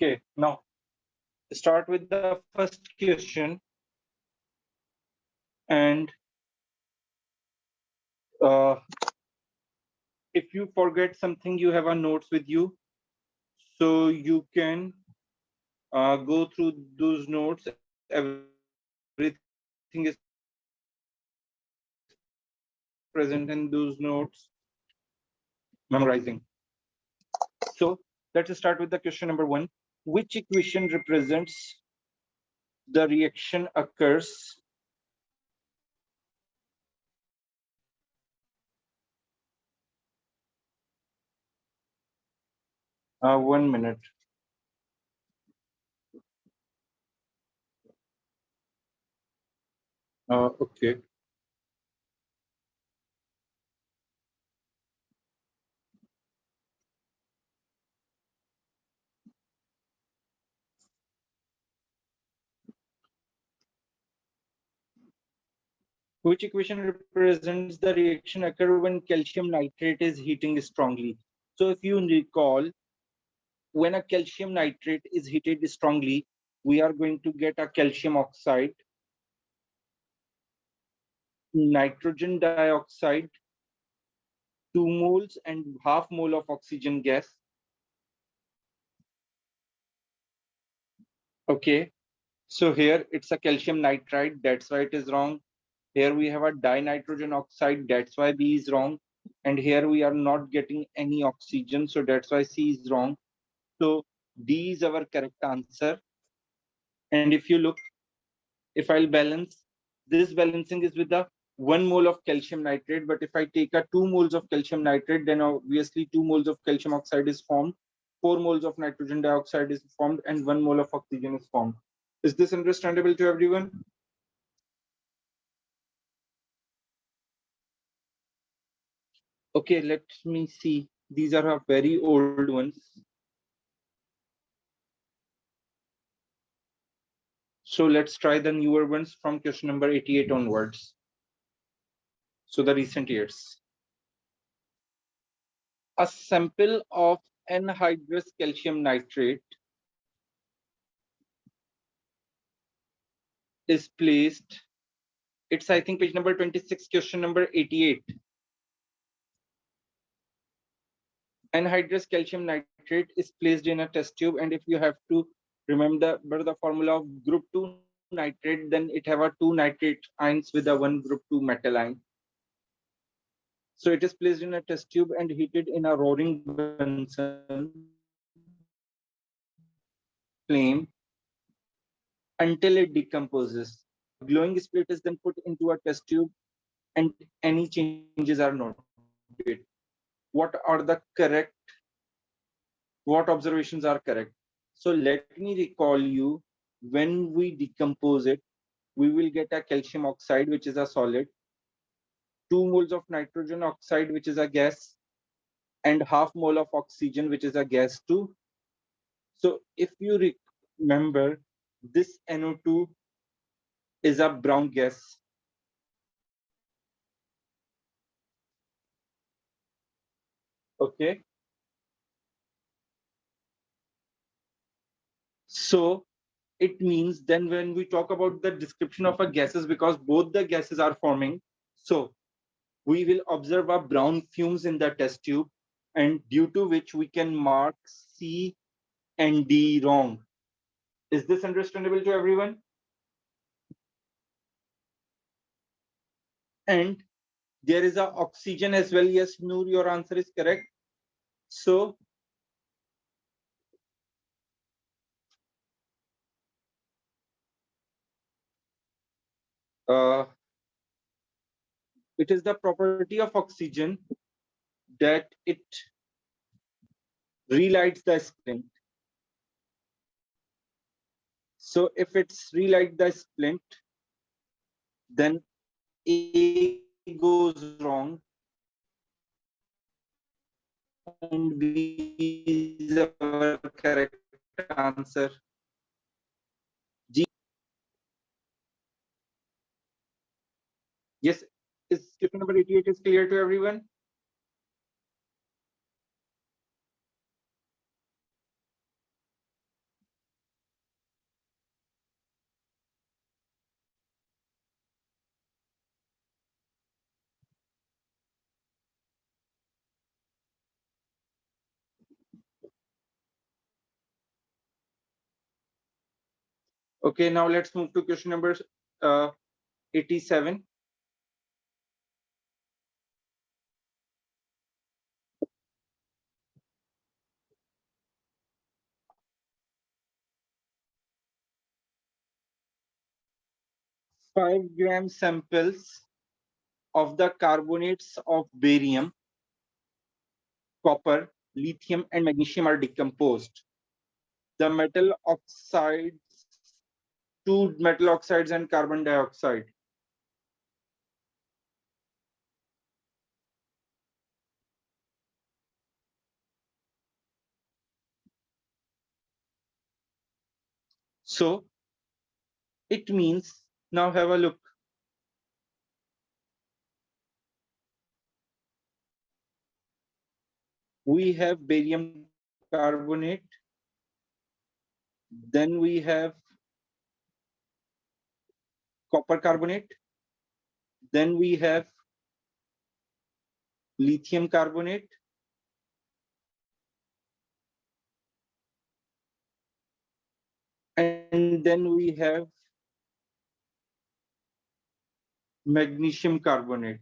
Okay, now start with the first question. And if you forget something, you have a notes with you, so you can go through those notes. Everything is present in those notes, memorizing. So let's start with the question number 1. Which equation represents the reaction occurs one minute. Okay. Which equation represents the reaction occur when calcium nitrate is heating strongly? So if you recall, when a calcium nitrate is heated strongly, we are going to get a calcium oxide, nitrogen dioxide, 2 moles and half mole of oxygen gas. Okay, so here it's a calcium nitride, that's why it is wrong. Here we have a dinitrogen oxide, that's why B is wrong. And here we are not getting any oxygen, so that's why C is wrong. So D is our correct answer. And if you look, if I'll balance, this balancing is with the 1 mole of calcium nitrate. But if I take a 2 moles of calcium nitrate, then obviously 2 moles of calcium oxide is formed, 4 moles of nitrogen dioxide is formed, and 1 mole of oxygen is formed. Is this understandable to everyone? Okay, let me see. These are our very old ones. So let's try the newer ones from question number 88 onwards. So the recent years. A sample of anhydrous calcium nitrate is placed. It's, I think, page number 26, question number 88. Anhydrous calcium nitrate is placed in a test tube, and if you have to remember the formula of group 2 nitrate, then it have a 2 nitrate ions with a 1 group 2 metal ion. So it is placed in a test tube and heated in a roaring Bunsen flame until it decomposes. A glowing spirit is then put into a test tube and any changes are noted. What are the correct, what observations are correct? So let me recall you, when we decompose it, we will get a calcium oxide, which is a solid, 2 moles of nitrogen oxide, which is a gas, and half mole of oxygen, which is a gas too. So if you remember, this NO2 is a brown gas. Okay. So it means then when we talk about the description of a gases, because both the gases are forming, so we will observe a brown fumes in the test tube, and due to which we can mark C and D wrong. Is this understandable to everyone? And there is a oxygen as well. Yes, Noor, your answer is correct. So it is the property of oxygen that it relights the splint. So if it's relight the splint, then A goes wrong and B is our correct answer. G. Yes, is question number 88 is clear to everyone? Okay, now let's move to question number 87. Five-gram samples of the carbonates of barium, copper, lithium, and magnesium are decomposed. The metal oxides, two metal oxides and carbon dioxide. So it means, now have a look. We have barium carbonate, then we have copper carbonate, then we have lithium carbonate, and then we have magnesium carbonate.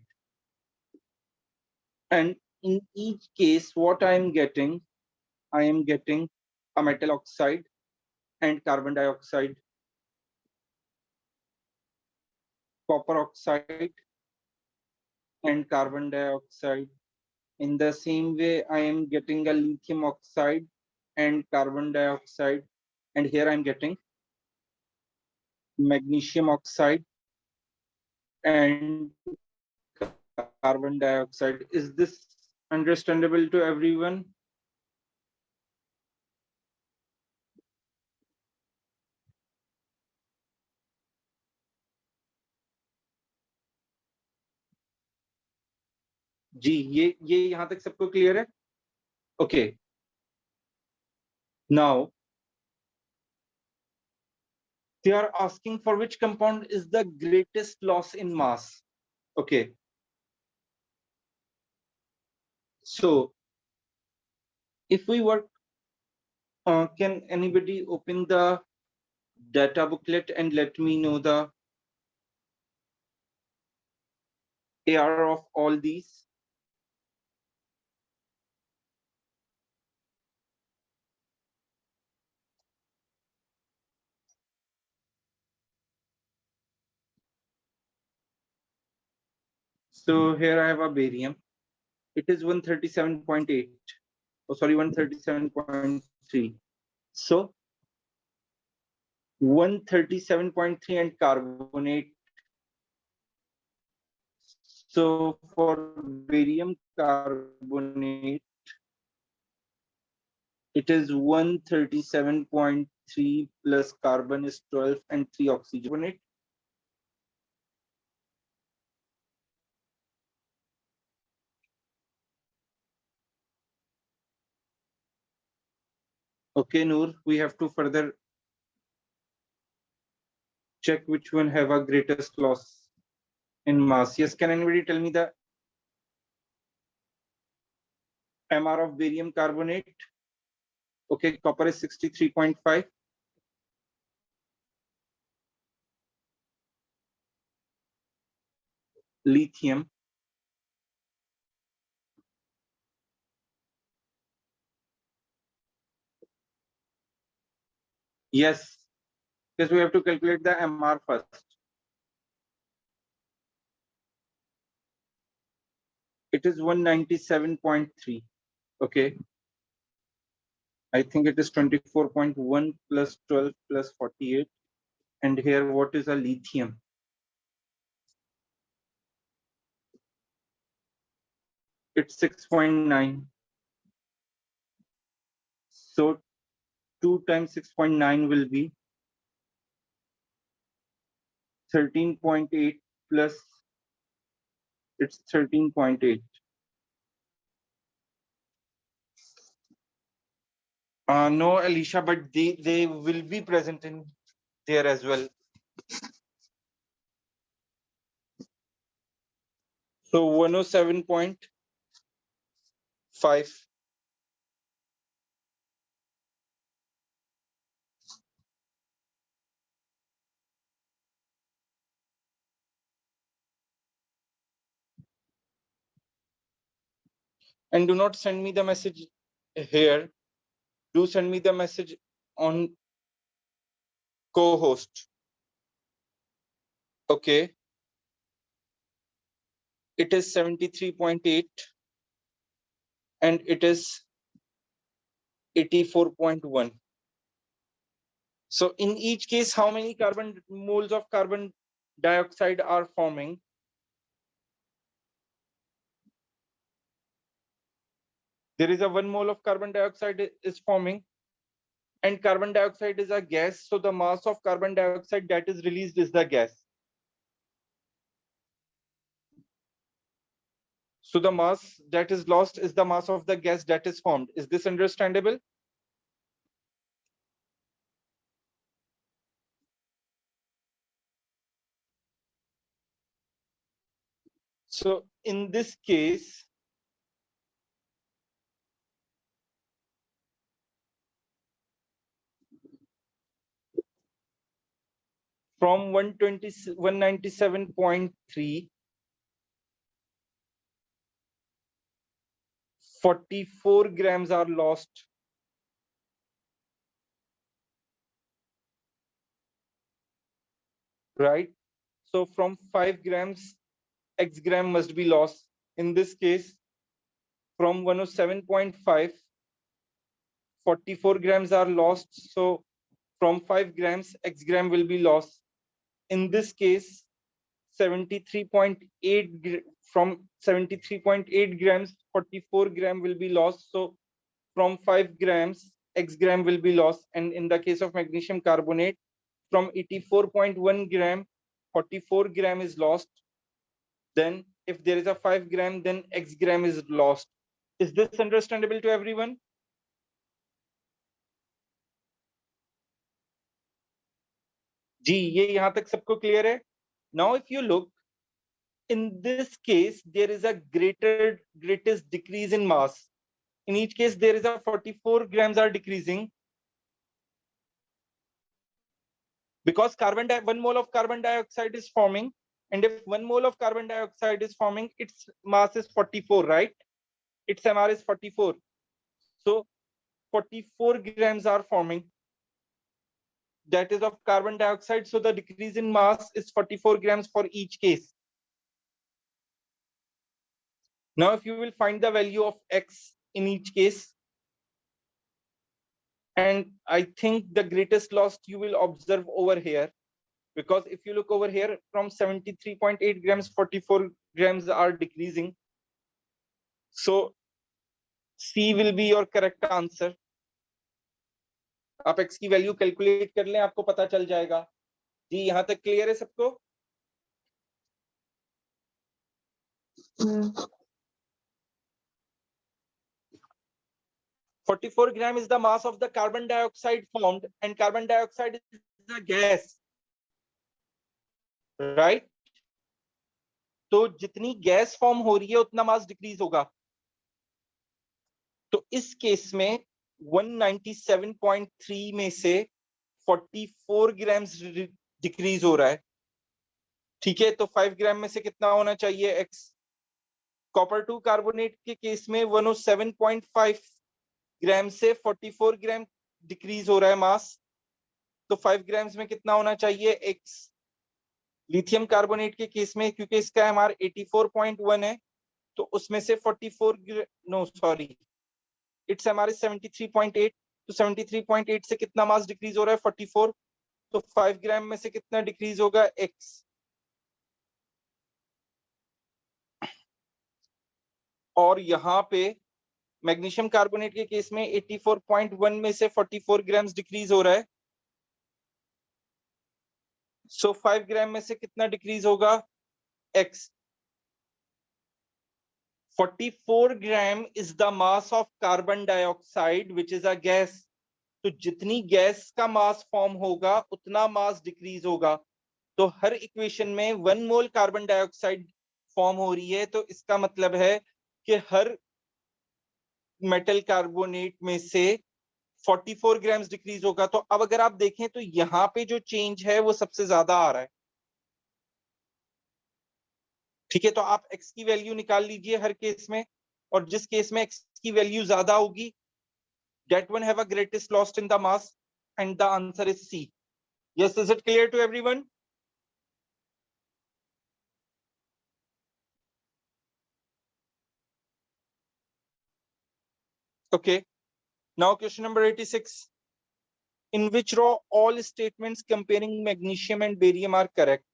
And in each case, what I am getting a metal oxide and carbon dioxide, copper oxide and carbon dioxide. In the same way, I am getting a lithium oxide and carbon dioxide. And here I'm getting magnesium oxide and carbon dioxide. Is this understandable to everyone? जी, ये यहाँ तक सबको clear है? Okay. Now, they are asking for which compound is the greatest loss in mass. Okay. So, if we work, can anybody open the data booklet and let me know the AR of all these? So here I have a barium. It is 137.8. Oh, sorry, 137.3. So 137.3 and carbonate. So for barium carbonate, it is 137.3 plus carbon is 12 and 3 oxygen. Okay, Noor, we have to further check which one have a greatest loss in mass. Yes, can anybody tell me the MR of barium carbonate? Okay, copper is 63.5. Lithium. Yes, because we have to calculate the MR first. It is 197.3. Okay. I think it is 24.1 plus 12 plus 48. And here, what is a lithium? It's 6.9. So 2 times 6.9 will be 13.8 plus it's 13.8. No, Alicia, but they will be present in there as well. So 107.5. And do not send me the message here. Do send me the message on co-host. Okay. It is 73.8 and it is 84.1. So in each case, how many carbon moles of carbon dioxide are forming? There is a 1 mole of carbon dioxide is forming, and carbon dioxide is a gas. So the mass of carbon dioxide that is released is the gas. So the mass that is lost is the mass of the gas that is formed. Is this understandable? So in this case, from 197.3, 44 grams are lost. Right? So from 5 grams, X gram must be lost. In this case, from 107.5, 44 grams are lost. So from 5 grams, X gram will be lost. In this case, 73.8 from 73.8 grams, 44 gram will be lost. So from 5 grams, X gram will be lost. And in the case of magnesium carbonate, from 84.1 gram, 44 gram is lost. Then if there is a 5 gram, then X gram is lost. Is this understandable to everyone? जी ये यहाँ तक सबको clear है? Now if you look, in this case there is a greatest decrease in mass. In each case there is a 44 grams are decreasing, because 1 mole of carbon dioxide is forming, and if 1 mole of carbon dioxide is forming, its mass is 44, right? Its MR is 44. So 44 grams are forming, that is of carbon dioxide. So the decrease in mass is 44 grams for each case. Now if you will find the value of X in each case, and I think the greatest loss you will observe over here, because if you look over here, from 73.8 grams, 44 grams are decreasing. So C will be your correct answer. आप X की value calculate कर लें, आपको पता चल जाएगा. जी यहाँ तक क्लियर है सबको? 44 gram is the mass of the carbon dioxide formed, and carbon dioxide is a gas, right? तो जितनी गैस फॉर्म हो रही है उतना मास डिक्रीज होगा. तो इस केस में 197.3 में से 44 ग्राम्स डिक्रीज हो रहा है. ठीक है, तो 5 ग्राम में से कितना होना चाहिए एक्स. कॉपर 2 कार्बोनेट के केस में 107.5 ग्राम से 44 ग्राम डिक्रीज हो रहा है मास. तो 5 ग्राम्स में कितना होना चाहिए एक्स. लिथियम कार्बोनेट के केस में क्योंकि इसका एमआर 84.1 है, तो उसमें से 44 नो सॉरी इट्स एमआर 73.8. तो 73.8 से कितना मास डिक्रीज हो रहा है 44. तो 5 ग्राम में से कितना डिक्रीज होगा एक्स. और यहाँ पे मैग्नीशियम कार्बोनेट के केस में 84.1 में से 44 ग्राम्स डिक्रीज हो रहा है. सो 5 ग्राम में से कितना डिक्रीज होगा x. 44 gram is the mass of carbon dioxide which is a gas. तो जितनी गैस का मास फॉर्म होगा उतना मास डिक्रीज होगा. तो हर इक्वेशन में 1 मोल कार्बन डाइऑक्साइड फॉर्म हो रही है, तो इसका मतलब है कि हर मेटल कार्बोनेट में से 44 ग्राम्स डिक्रीज होगा. तो अब अगर आप देखें तो यहाँ पे जो चेंज है वो सबसे ज्यादा आ रहा है. ठीक है, तो आप एक्स की वैल्यू निकाल लीजिए हर केस में. और जिस केस में x की वैल्यू ज्यादा होगी, that one have a greatest loss in the mass, and the answer is C. Yes, is it clear to everyone? Okay, now question number 86. In which row all statements comparing magnesium and barium are correct?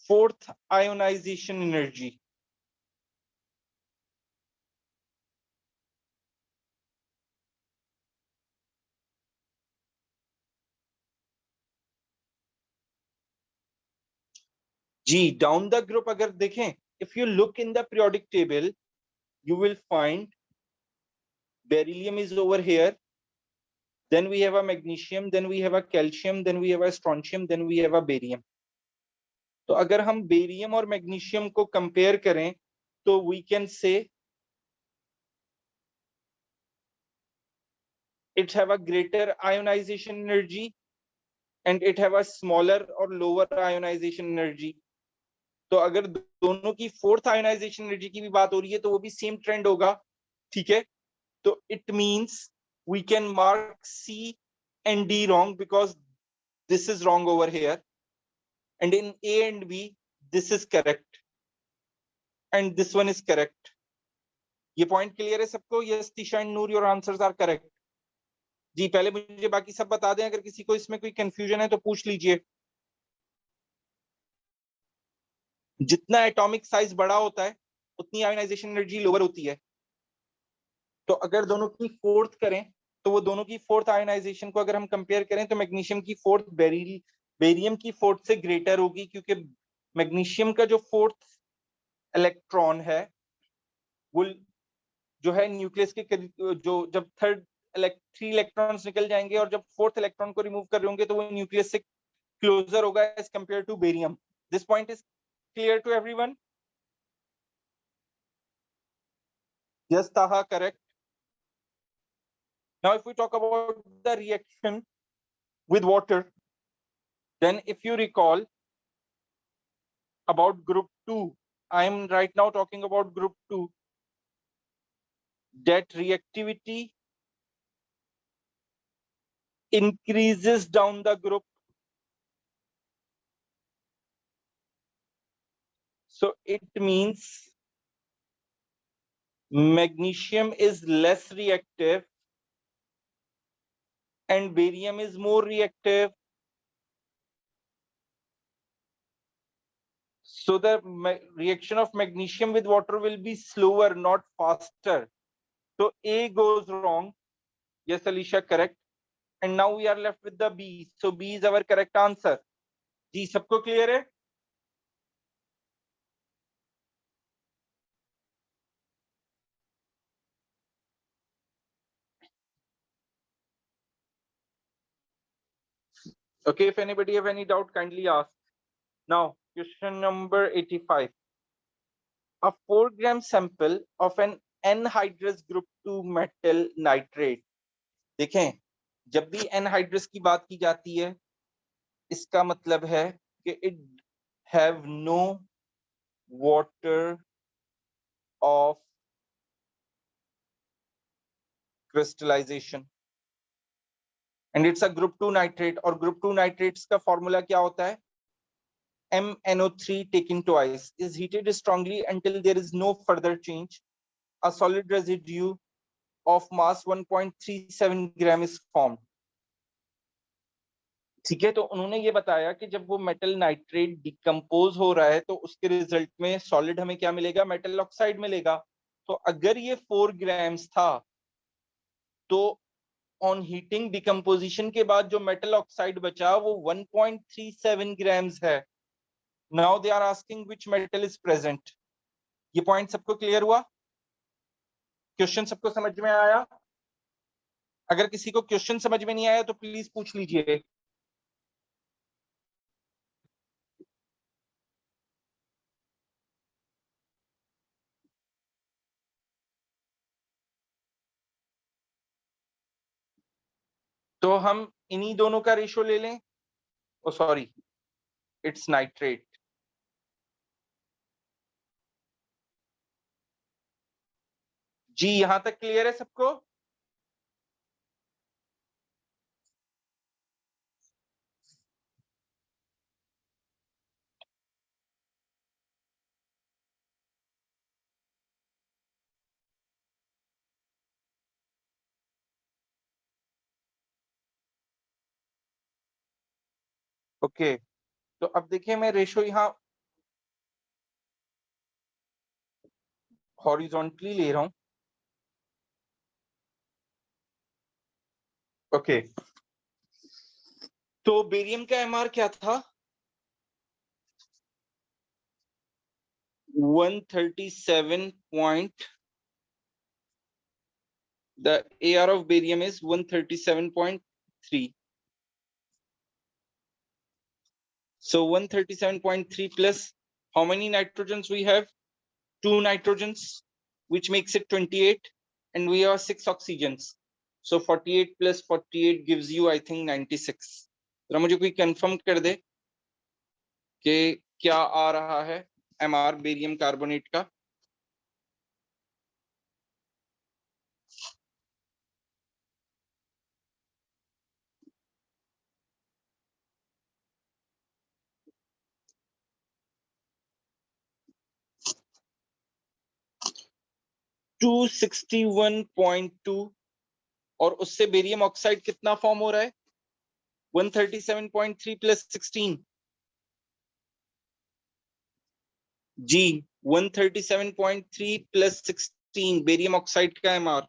Fourth, ionization energy. G, down the group अगर देखें, if you look in the periodic table, you will find beryllium is over here, then we have a magnesium, then we have a calcium, then we have a strontium, then we have a barium. तो अगर हम barium और magnesium को compare करें तो we can say it have a greater ionization energy and it have a smaller or lower ionization energy. तो अगर दोनों की फोर्थ आयोनाइजेशन एनर्जी की भी बात हो रही है तो वो भी सेम ट्रेंड होगा, ठीक है? तो it means we can mark C and D wrong because this is wrong over here, and in A and B this is correct and this one is correct. ये पॉइंट क्लियर है सबको? Yes Tisha and Noor, your answers are correct. जी पहले मुझे बाकी सब बता दें, अगर किसी को इसमें कोई कंफ्यूजन है तो पूछ लीजिए. जितना एटॉमिक साइज बड़ा होता है उतनी आयोनाइजेशन एनर्जी लोअर होती है. तो अगर दोनों की फोर्थ करें तो वो दोनों की फोर्थ आयोनाइजेशन को अगर हम कंपेयर करें तो मैग्नीशियम की फोर्थ बेरियम की फोर्थ से ग्रेटर होगी, क्योंकि मैग्नीशियम का जो फोर्थ इलेक्ट्रॉन है वो जो है न्यूक्लियस के जो जब थ्री इलेक्ट्रॉन्स निकल जाएंगे और जब फोर्थ इलेक्ट्रॉन को रिमूव कर रहे होंगे तो वो न्यूक्लियस से क्लोजर होगा as compare to barium. This point is clear to everyone? Yes Taha, correct. Now if we talk about the reaction with water, then if you recall about group 2, I am right now talking about group 2, that reactivity increases down the group. So it means magnesium is less reactive and barium is more reactive. So the reaction of magnesium with water will be slower, not faster. So A goes wrong. Yes, Alicia, correct. And now we are left with the B. So B is our correct answer. जी सबको clear है? Okay, if anybody have any doubt, kindly ask. Now, question number 85. A 4-gram sample of an anhydrous group 2 metal nitrate. देखें, जब भी anhydrous की बात की जाती है, इसका मतलब है कि it have no water of crystallization and it's a group 2 nitrate. और group 2 nitrates का फॉर्मूला क्या होता है? MnO3 taken twice is heated strongly until there is no further change. A solid residue of mass 1.37 gram is formed. ठीक है, तो उन्होंने ये बताया कि जब वो मेटल नाइट्रेट डिकम्पोज हो रहा है तो उसके रिजल्ट में सॉलिड हमें क्या मिलेगा? मेटल ऑक्साइड मिलेगा. तो अगर ये 4 ग्राम्स था तो ऑन हीटिंग डिकम्पोजिशन के बाद जो मेटल ऑक्साइड बचा वो 1.37 ग्राम्स है. Now they are asking which metal is present. ये पॉइंट सबको क्लियर हुआ? क्वेश्चन सबको समझ में आया? अगर किसी को क्वेश्चन समझ में नहीं आया तो प्लीज पूछ लीजिए. तो हम इन्हीं दोनों का रेशो ले लें. ओ सॉरी, इट्स नाइट्रेट. जी यहां तक क्लियर है सबको? ओके तो अब देखिए मैं रेशो यहाँ हॉरिजॉन्टली ले रहा हूं। ओके तो बेरियम का एमआर क्या था? 137 point, the AR of barium is 137.3. So 137.3 plus how many nitrogens we have? 2 nitrogens, which makes it 28, and we have 6 oxygens. So 48 plus 48 gives you, I think, 96. जरा मुझे कोई कंफर्म कर दे कि क्या आ रहा है एमआर बेरियम कार्बोनेट का? To 61.2 और उससे बेरियम ऑक्साइड कितना फॉर्म हो रहा है? 137.3 प्लस 16 जी 137.3 प्लस 16 बेरियम ऑक्साइड का MR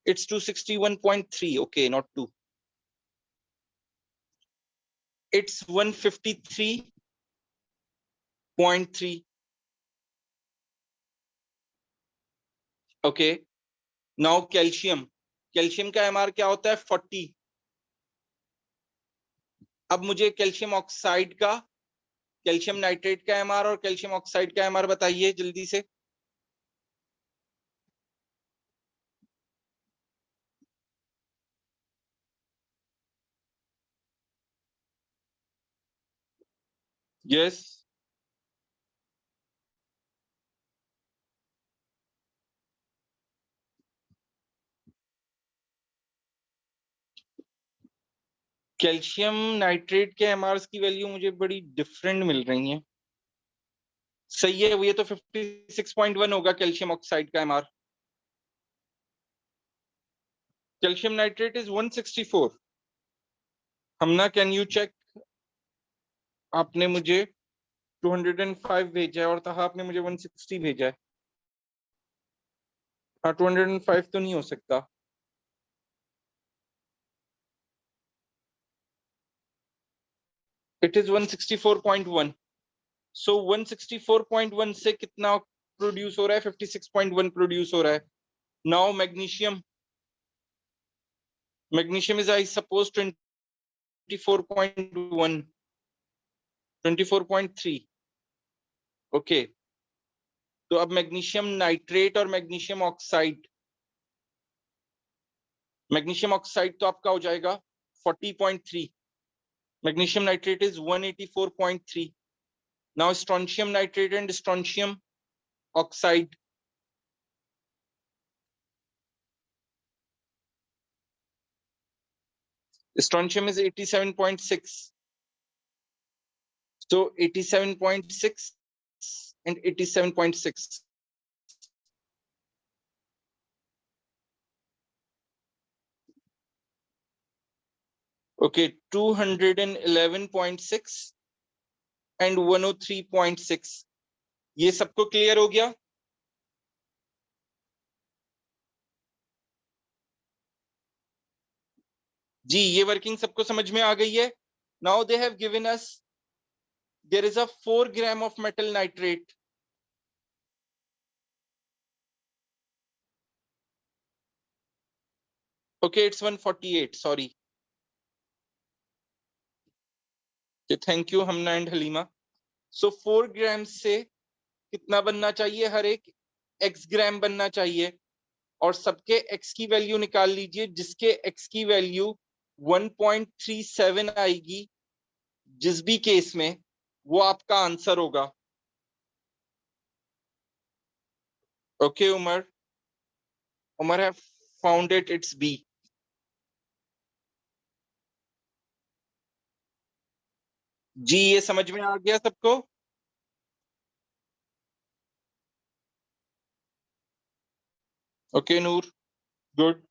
it's 261.3 okay not 2 it's 153.3 okay now calcium calcium का एमआर क्या होता है? 40। अब मुझे कैल्शियम ऑक्साइड का कैल्शियम नाइट्रेट का एमआर और कैल्शियम ऑक्साइड का एमआर बताइए जल्दी से। यस कैल्शियम नाइट्रेट के एमआरस की वैल्यू मुझे बड़ी डिफरेंट मिल रही है। सही है वो, ये तो 56.1 होगा कैल्शियम ऑक्साइड का MR. Calcium nitrate is 164। Hamna can you check? आपने मुझे 205 भेजा है और तहा आपने मुझे 160 भेजा है। हाँ 205 तो नहीं हो सकता। It is 164.1। सो 164.1 से कितना प्रोड्यूस हो रहा है? 56.1 प्रोड्यूस हो रहा है। Now magnesium magnesium is I suppose 24.1 24.3 okay तो अब मैग्नीशियम नाइट्रेट और मैग्नीशियम ऑक्साइड तो आपका हो जाएगा 40.3। Magnesium nitrate is 184.3। Now strontium nitrate and strontium oxide strontium is 87.6 so 87.6 and 87.6 okay 211.6 and 103.6 ये सबको क्लियर हो गया? जी ये वर्किंग सबको समझ में आ गई है? Now they have given us there is a 4 gram of metal nitrate. Okay it's 148 sorry. Thank you Hamna and Halima. So 4 gram से कितना बनना चाहिए? हर एक x ग्राम बनना चाहिए और सबके x की वैल्यू निकाल लीजिए। जिसके x की वैल्यू 1.37 आएगी जिस भी केस में, वो आपका आंसर होगा। Okay, Umar. Umar have found it. It's B. जी ये समझ में आ गया सबको? Okay, नूर. Good.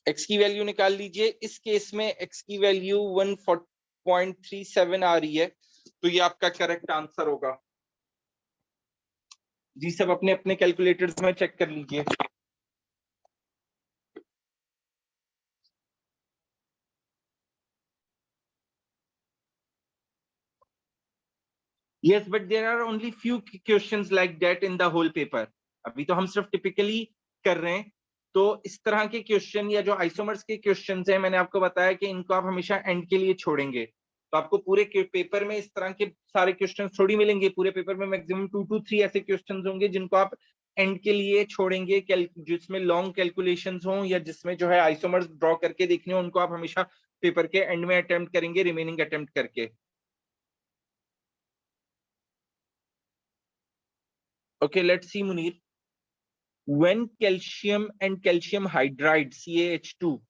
x की वैल्यू निकाल लीजिए. इस केस में x की वैल्यू 1.37 आ रही है, तो ये आपका करेक्ट आंसर होगा. जी सब अपने अपने कैलकुलेटर्स में चेक कर लीजिए. Yes, but there are only few questions like that in the whole paper. अभी तो हम सिर्फ टिपिकली कर रहे हैं. तो इस तरह के क्वेश्चन या जो आइसोमर्स के क्वेश्चंस हैं, मैंने आपको बताया कि इनको आप हमेशा एंड के लिए छोड़ेंगे. तो आपको पूरे पेपर में इस तरह के सारे क्वेश्चन थोड़ी मिलेंगे. पूरे पेपर में मैक्सिमम 2 to 3 ऐसे क्वेश्चन होंगे जिनको आप एंड के लिए छोड़ेंगे, जिसमें लॉन्ग कैलकुलेशंस हों या जिसमें जो है आइसोमर्स ड्रॉ करके देखने हो, उनको आप हमेशा पेपर के एंड में अटेम्प्ट करेंगे, रिमेनिंग अटेम्प्ट करके. Okay, let's see, Munir. When calcium and calcium hydride, CaH2,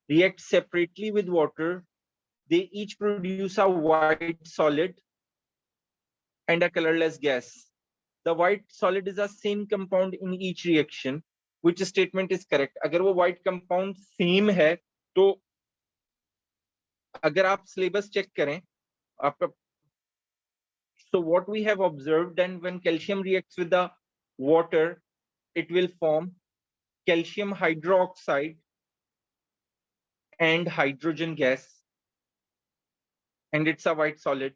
react separately with water, they each produce a white solid and a colorless gas. The white solid is the same compound in each reaction. Which statement is correct? अगर वो white compound same है, तो अगर आप syllabus check करें, आपका, so what we have observed, then when calcium reacts with the water, it will form calcium hydroxide and hydrogen gas, and it's a white solid.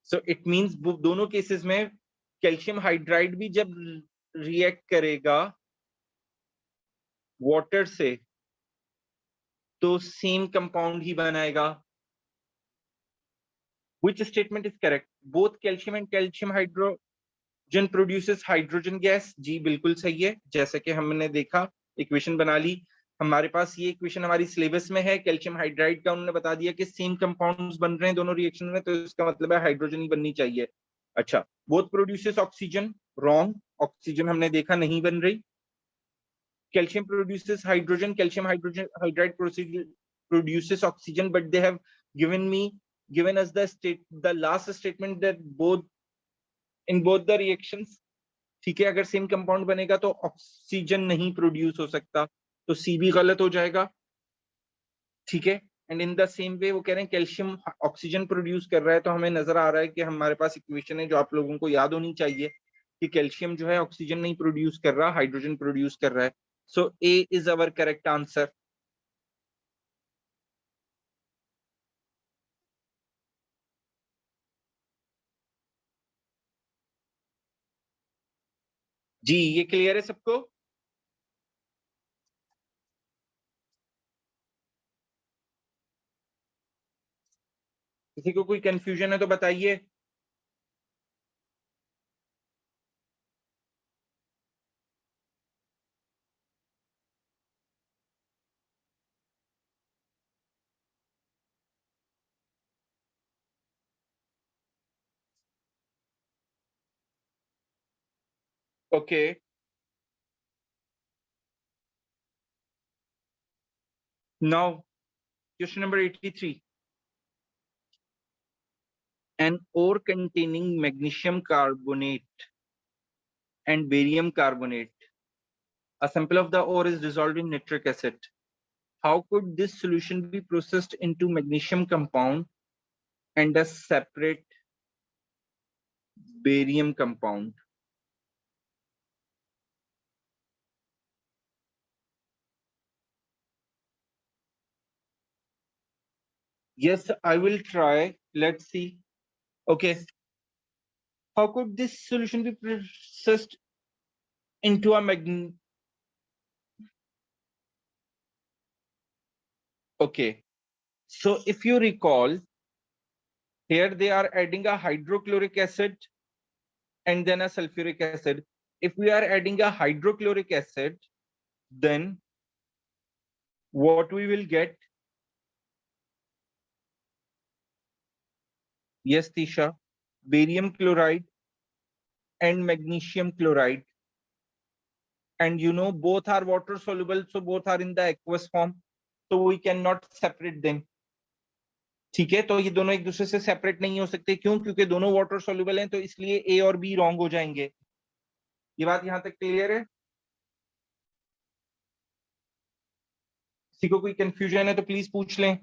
So it means दोनों cases में calcium hydride भी जब react करेगा water से तो same compound ही बनाएगा. Which statement is correct? Both calcium and calcium hydrogen produces hydrogen gas. जी बिल्कुल सही है. जैसे कि हमने देखा, इक्वेशन बना ली. हमारे पास ये इक्वेशन हमारी सिलेबस में है. कैल्शियम हाइड्राइड का उन्होंने बता दिया कि सेम कंपाउंड्स बन रहे हैं दोनों रिएक्शन में, तो इसका मतलब है हाइड्रोजन ही बननी चाहिए. अच्छा, both produces oxygen. Wrong. Oxygen हमने देखा नहीं बन रही. Calcium produces hydrogen. Calcium hydride produces oxygen, but they have given us the last statement that both in both the reactions, ठीक है, अगर सेम कंपाउंड बनेगा तो ऑक्सीजन नहीं प्रोड्यूस हो सकता, तो सी भी गलत हो जाएगा. ठीक है. And in the same way वो कह रहे हैं कैल्शियम ऑक्सीजन प्रोड्यूस कर रहा है, तो हमें नजर आ रहा है कि हमारे पास इक्वेशन है जो आप लोगों को याद होनी चाहिए कि कैल्शियम जो है ऑक्सीजन नहीं प्रोड्यूस कर रहा, हाइड्रोजन प्रोड्यूस कर रहा है. सो A is our correct answer. जी ये क्लियर है सबको? किसी को कोई कंफ्यूजन है तो बताइए. Okay. Now question number 83. An ore containing magnesium carbonate and barium carbonate. A sample of the ore is dissolved in nitric acid. How could this solution be processed into magnesium compound and a separate barium compound? Yes, I will try. Let's see. Okay. How could this solution be processed into a Okay. So if you recall, here they are adding a hydrochloric acid and then a sulfuric acid. If we are adding a hydrochloric acid, then what we will get, Yes, Tisha. Barium chloride and magnesium chloride. And you know, both are water soluble, so both are in the aqueous form. So we cannot separate them. ठीक है, तो ये दोनों एक दूसरे से separate नहीं हो सकते. क्यों? क्योंकि दोनों वाटर सॉल्युबल हैं, तो इसलिए ए और बी रॉन्ग हो जाएंगे. ये बात यहां तक क्लियर है? किसी को कोई कंफ्यूजन है तो प्लीज पूछ लें.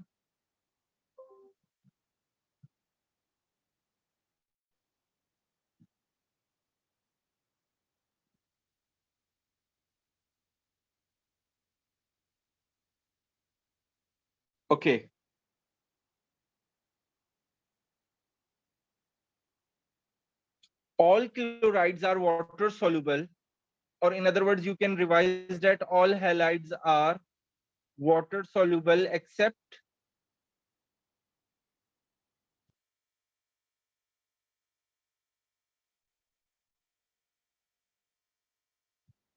Okay. All chlorides are water soluble, or in other words, you can revise that all halides are water soluble except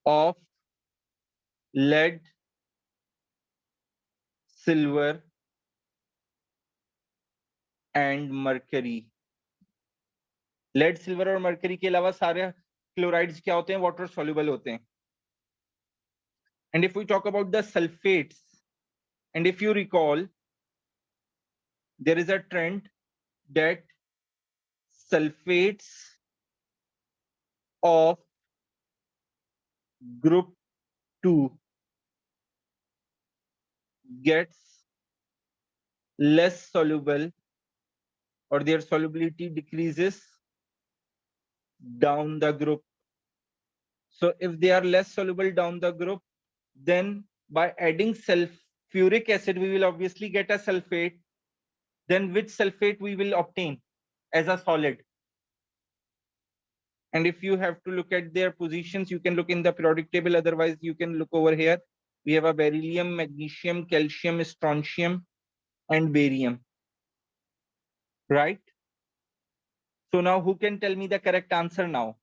of lead, silver and mercury. Lead, silver और मरकरी के अलावा सारे क्लोराइड्स क्या होते हैं? वाटर सॉल्युबल होते हैं. And if we talk about the sulphates, and if you recall, there is a trend that sulfates of group 2 gets less soluble, or their solubility decreases down the group. So if they are less soluble down the group, then by adding sulfuric acid we will obviously get a sulfate. Then which sulfate we will obtain as a solid? And if you have to look at their positions, you can look in the periodic table. Otherwise, you can look over here. We have a beryllium, magnesium, calcium, strontium, and barium. Right? So now who can tell me the correct answer now?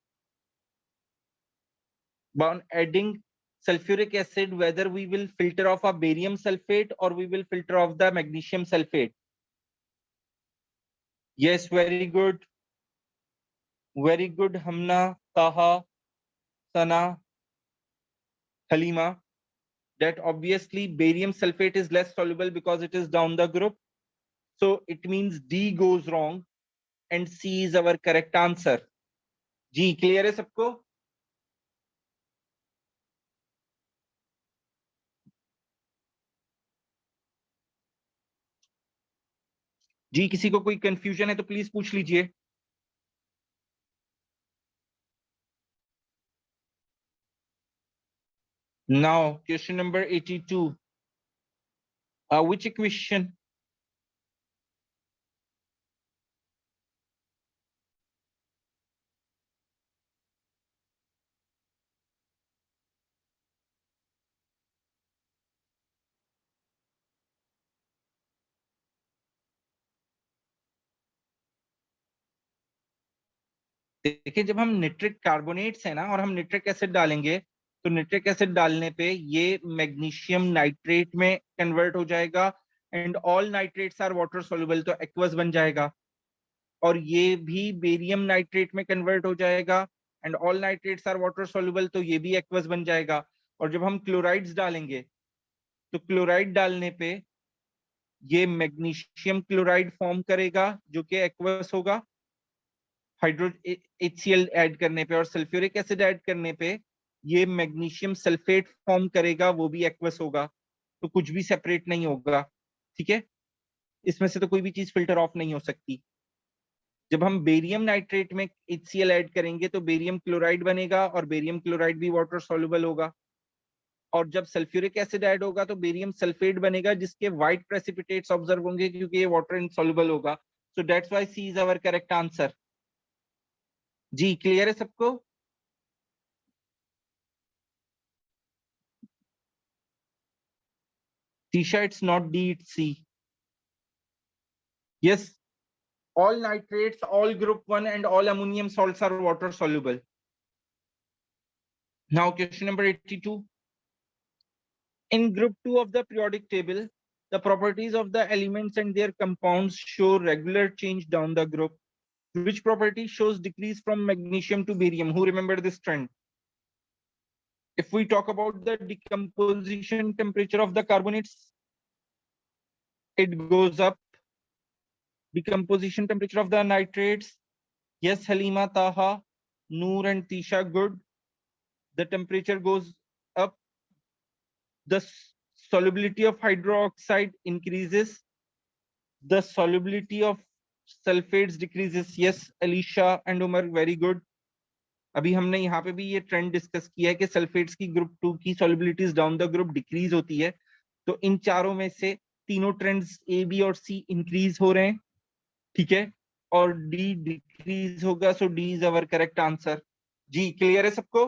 On adding sulfuric acid, whether we will filter off a barium sulfate or we will filter off the magnesium sulfate. Yes, very good. Very good, Hamna, Taha, Sana, Halima. That obviously barium sulfate is less soluble because it is down the group. So it means D goes wrong and C is our correct answer. जी clear है सबको? जी किसी को कोई confusion है तो please पूछ लीजिए. Now question number 82. Which equation? देखिए जब हम निट्रिक कार्बोनेट्स है ना और हम निट्रिक एसिड डालेंगे तो निट्रिक एसिड डालने पे ये मैग्नीशियम नाइट्रेट में कन्वर्ट हो जाएगा and all nitrates are water soluble, तो एक्वस बन जाएगा. और ये भी बेरियम नाइट्रेट में कन्वर्ट हो जाएगा and all nitrates are water soluble, तो ये भी एक्वस बन जाएगा. और जब हम क्लोराइड्स डालेंगे तो क्लोराइड डालने पे ये मैग्नीशियम क्लोराइड फॉर्म करेगा जो कि एक्वस होगा हाइड्रो HCl ऐड करने पे, और सल्फ्यूरिक एसिड ऐड करने पे ये मैग्नीशियम सल्फेट फॉर्म करेगा, वो भी एक्वस होगा. तो कुछ भी सेपरेट नहीं होगा. ठीक है, इसमें से तो कोई भी चीज फिल्टर ऑफ नहीं हो सकती. जब हम बेरियम नाइट्रेट में HCl ऐड करेंगे तो बेरियम क्लोराइड बनेगा और बेरियम क्लोराइड भी वाटर सॉल्युबल होगा. और जब सल्फ्यूरिक एसिड ऐड होगा तो बेरियम सल्फेट बनेगा जिसके व्हाइट प्रेसिपिटेट्स ऑब्जर्व होंगे क्योंकि ये वाटर इनसॉल्युबल होगा. So that's why C is our correct answer. जी क्लियर है सबको? Tisha, it's not D, it's C. Yes, all nitrates, all group 1 and all ammonium salts are water soluble. Now question number 82. In group 2 of the periodic table, The properties of the elements and their compounds show regular change down the group. Which property shows decrease from magnesium to barium? Who remember this trend? If we talk about the decomposition temperature of the carbonates, it goes up. Decomposition temperature of the nitrates, yes, Halima, Taha, Noor and Tisha, good. The temperature goes up. The solubility of hydroxide increases. The solubility of sulfates decreases. Yes, Alicia and Umar, very good. अभी हमने यहाँ पे भी ये trend discuss किया है कि sulphates की ग्रुप 2 की solubilities down the group decrease होती है. तो इन चारों में से तीनों ट्रेंड्स ए बी और सी इंक्रीज हो रहे हैं. ठीक है, और डी डिक्रीज होगा. So D is our correct answer. जी क्लियर है सबको?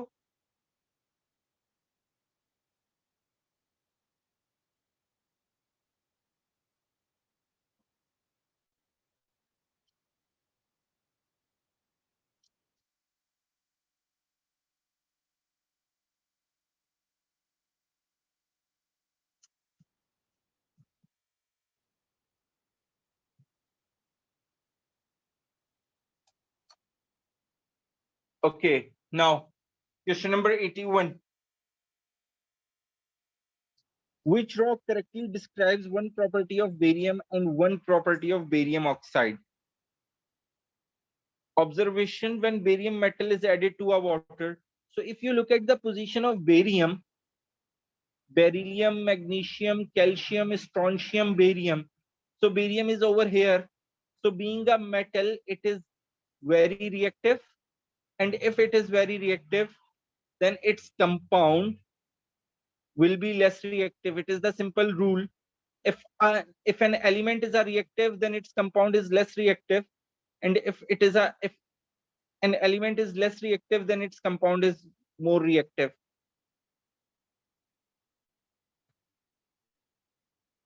Okay, now question number 81. Which rock correctly describes one property of barium and one property of barium oxide? Observation when barium metal is added to a water. So if you look at the position of barium, beryllium, magnesium, calcium, strontium, barium. So barium is over here. So being a metal, it is very reactive. And if it is very reactive, then its compound will be less reactive. It is the simple rule. If an element is a reactive, then its compound is less reactive. And if an element is less reactive, then its compound is more reactive.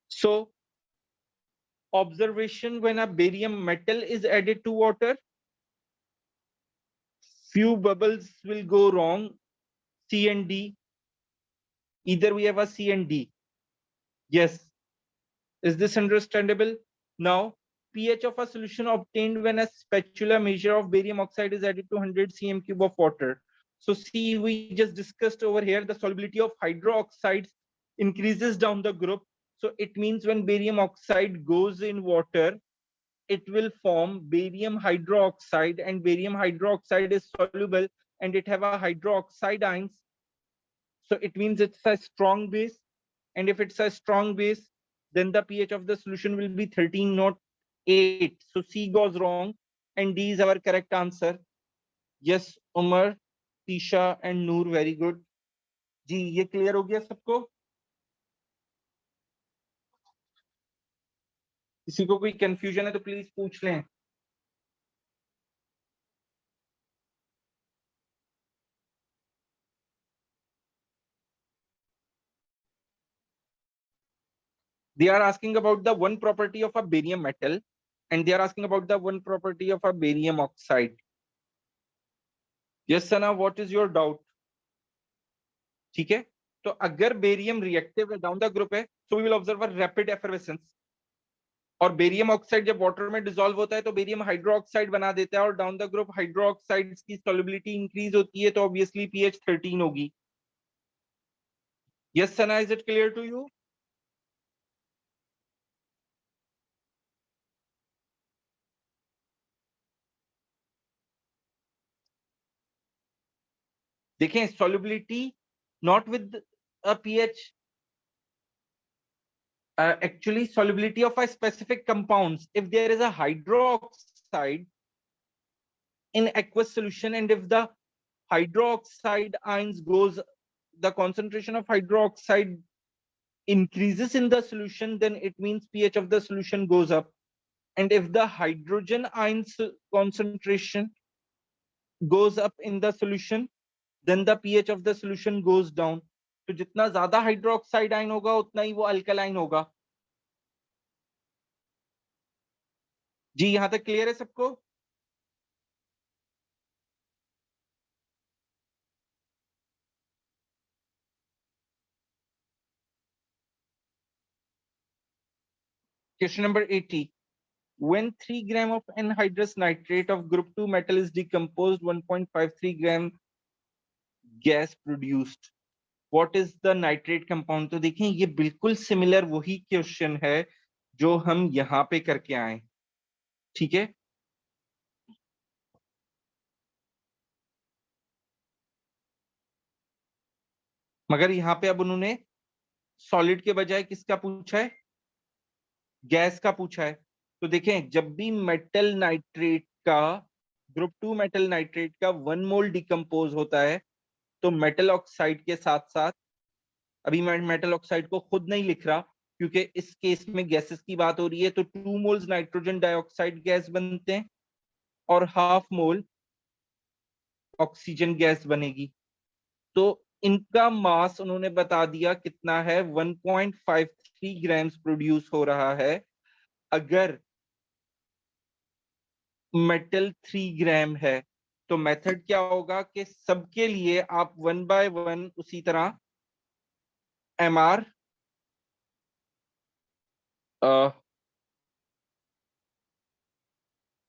So observation when a barium metal is added to water, few bubbles will go wrong, C and D. Either we have a C and D. Yes. Is this understandable? Now, pH of a solution obtained when a spatula measure of barium oxide is added to 100 cm cube of water. So see, we just discussed over here the solubility of hydroxides increases down the group. So it means when barium oxide goes in water, it will form barium hydroxide, and barium hydroxide is soluble and it have a hydroxide ions. So it means it's a strong base. And if it's a strong base, then the pH of the solution will be 13, not 8. So C goes wrong and D is our correct answer. Yes, Umar, Tisha and Noor, very good. जी ये clear हो गया सबको? किसी को कोई confusion है तो please पूछ लें. They are asking about the one property of a barium metal and they are asking about the one property of a barium oxide. Yes, Sana, what is your doubt? ठीक है, तो अगर barium reactive है down the group है, so we will observe a rapid effervescence. और barium oxide जब water में dissolve होता है तो बेरियम हाइड्रोक्साइड बना देता है और डाउन द ग्रुप हाइड्रोक्साइड्स की सॉल्युबिलिटी इंक्रीज होती है, तो ऑब्वियसली पीएच 13 होगी. Yes Sana, is it clear to you? देखें solubility not with a pH, actually solubility of a specific compounds. If there is a hydroxide in aqueous solution and if the hydroxide ions goes, the concentration of hydroxide increases in the solution, then it means pH of the solution goes up. And if the hydrogen ions concentration goes up in the solution, then the pH of the solution goes down. तो जितना ज्यादा hydroxide ion होगा उतना ही वो alkaline होगा. जी यहां तक clear है सबको? Question number 80. When 3 gram of anhydrous nitrate of group 2 metal is decomposed, 1.53 gram gas produced. What is the nitrate compound? तो देखें ये बिल्कुल सिमिलर वही क्वेश्चन है जो हम यहां पे करके आए, ठीक है। मगर यहां पे अब उन्होंने सॉलिड के बजाय किसका पूछा है? गैस का पूछा है। तो देखें जब भी मेटल नाइट्रेट का, ग्रुप 2 मेटल नाइट्रेट का 1 मोल डिकम्पोज होता है तो मेटल ऑक्साइड के साथ साथ, अभी मैं मेटल ऑक्साइड को खुद नहीं लिख रहा क्योंकि इस केस में गैसेस की बात हो रही है, तो 2 मोल्स नाइट्रोजन डाइऑक्साइड गैस बनते हैं और हाफ मोल ऑक्सीजन गैस बनेगी। तो इनका मास उन्होंने बता दिया कितना है, 1.53 ग्राम्स प्रोड्यूस हो रहा है अगर मेटल 3 ग्राम है। तो मेथड क्या होगा कि सबके लिए आप 1 बाय 1 उसी तरह एमआर